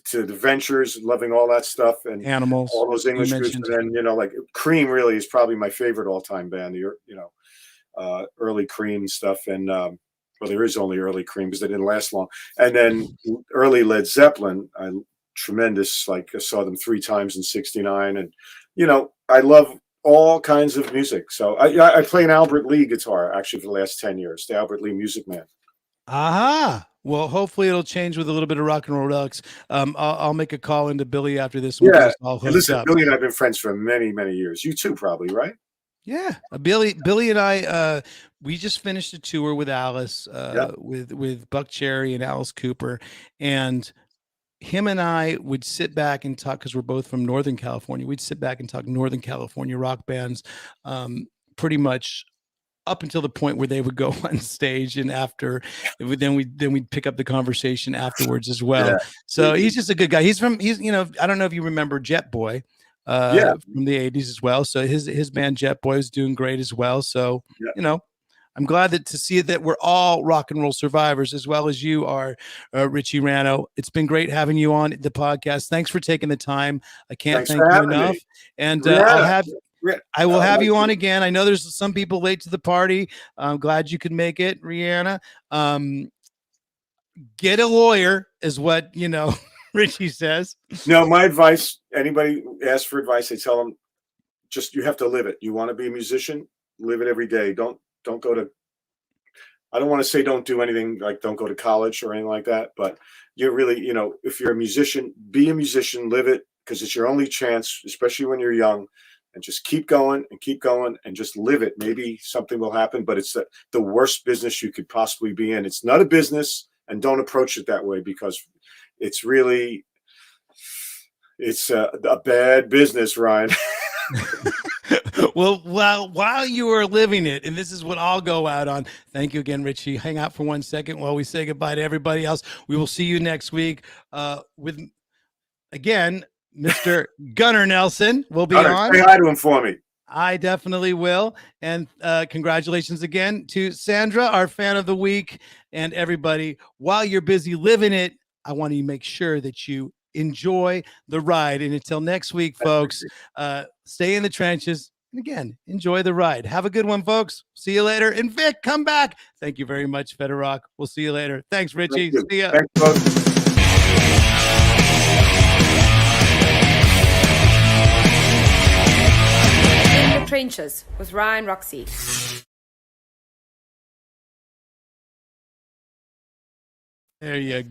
to the Ventures, loving all that stuff, and Animals, all those English groups. And then, like Cream really is probably my favorite all-time band, early Cream stuff. And, well, there is only early Cream because they didn't last long. And then early Led Zeppelin, tremendous, like I saw them 3 times in '69. And, I love all kinds of music. So I play an Albert Lee guitar actually for the last 10 years, the Albert Lee Music Man. Aha. Well, hopefully it'll change with a little bit of rock and roll relics. I'll make a call into Billy after this. Yeah. Listen, Billy and I have been friends for many, many years. You too, probably, right? Yeah. Billy and I, we just finished a tour with Alice, with Buck Cherry and Alice Cooper. And him and I would sit back and talk because we're both from Northern California. We'd sit back and talk Northern California rock bands. pretty much up until the point where they would go on stage, and after then we'd pick up the conversation afterwards as well. Yeah. So he's just a good guy. He's I don't know if you remember Jet Boy from the 80s as well. So his band Jet Boy is doing great as well. So I'm glad to see that we're all rock and roll survivors, as well as you are, Richie Ranno. It's been great having you on the podcast. Thanks for taking the time. I can't thank you enough. Me. And I will have you on again. I know there's some people late to the party. I'm glad you could make it, Rihanna. Get a lawyer is what, Richie says. No, my advice, anybody asks for advice, I tell them, just, you have to live it. You want to be a musician, live it every day. Don't go to, I don't want to say don't do anything, like don't go to college or anything like that, but you really, if you're a musician, be a musician, live it, because it's your only chance, especially when you're young. And just keep going and just live it. Maybe something will happen, but it's the worst business you could possibly be in. It's not a business, and don't approach it that way, because it's a bad business, Ryan. Well, while you are living it, and this is what I'll go out on. Thank you again, Richie. Hang out for 1 second while we say goodbye to everybody else. We will see you next week with, again, Mr. Gunnar Nelson will be on. Say hi to him for me. I definitely will. And congratulations again to Sandra, our fan of the week, and everybody. While you're busy living it, I want to make sure that you enjoy the ride. And until next week, folks, stay in the trenches. And again, enjoy the ride. Have a good one, folks. See you later. And Vic, come back. Thank you very much, Federock. We'll see you later. Thanks, Richie. See ya. Thanks, folks. Trenches with Ryan Roxie. There you go.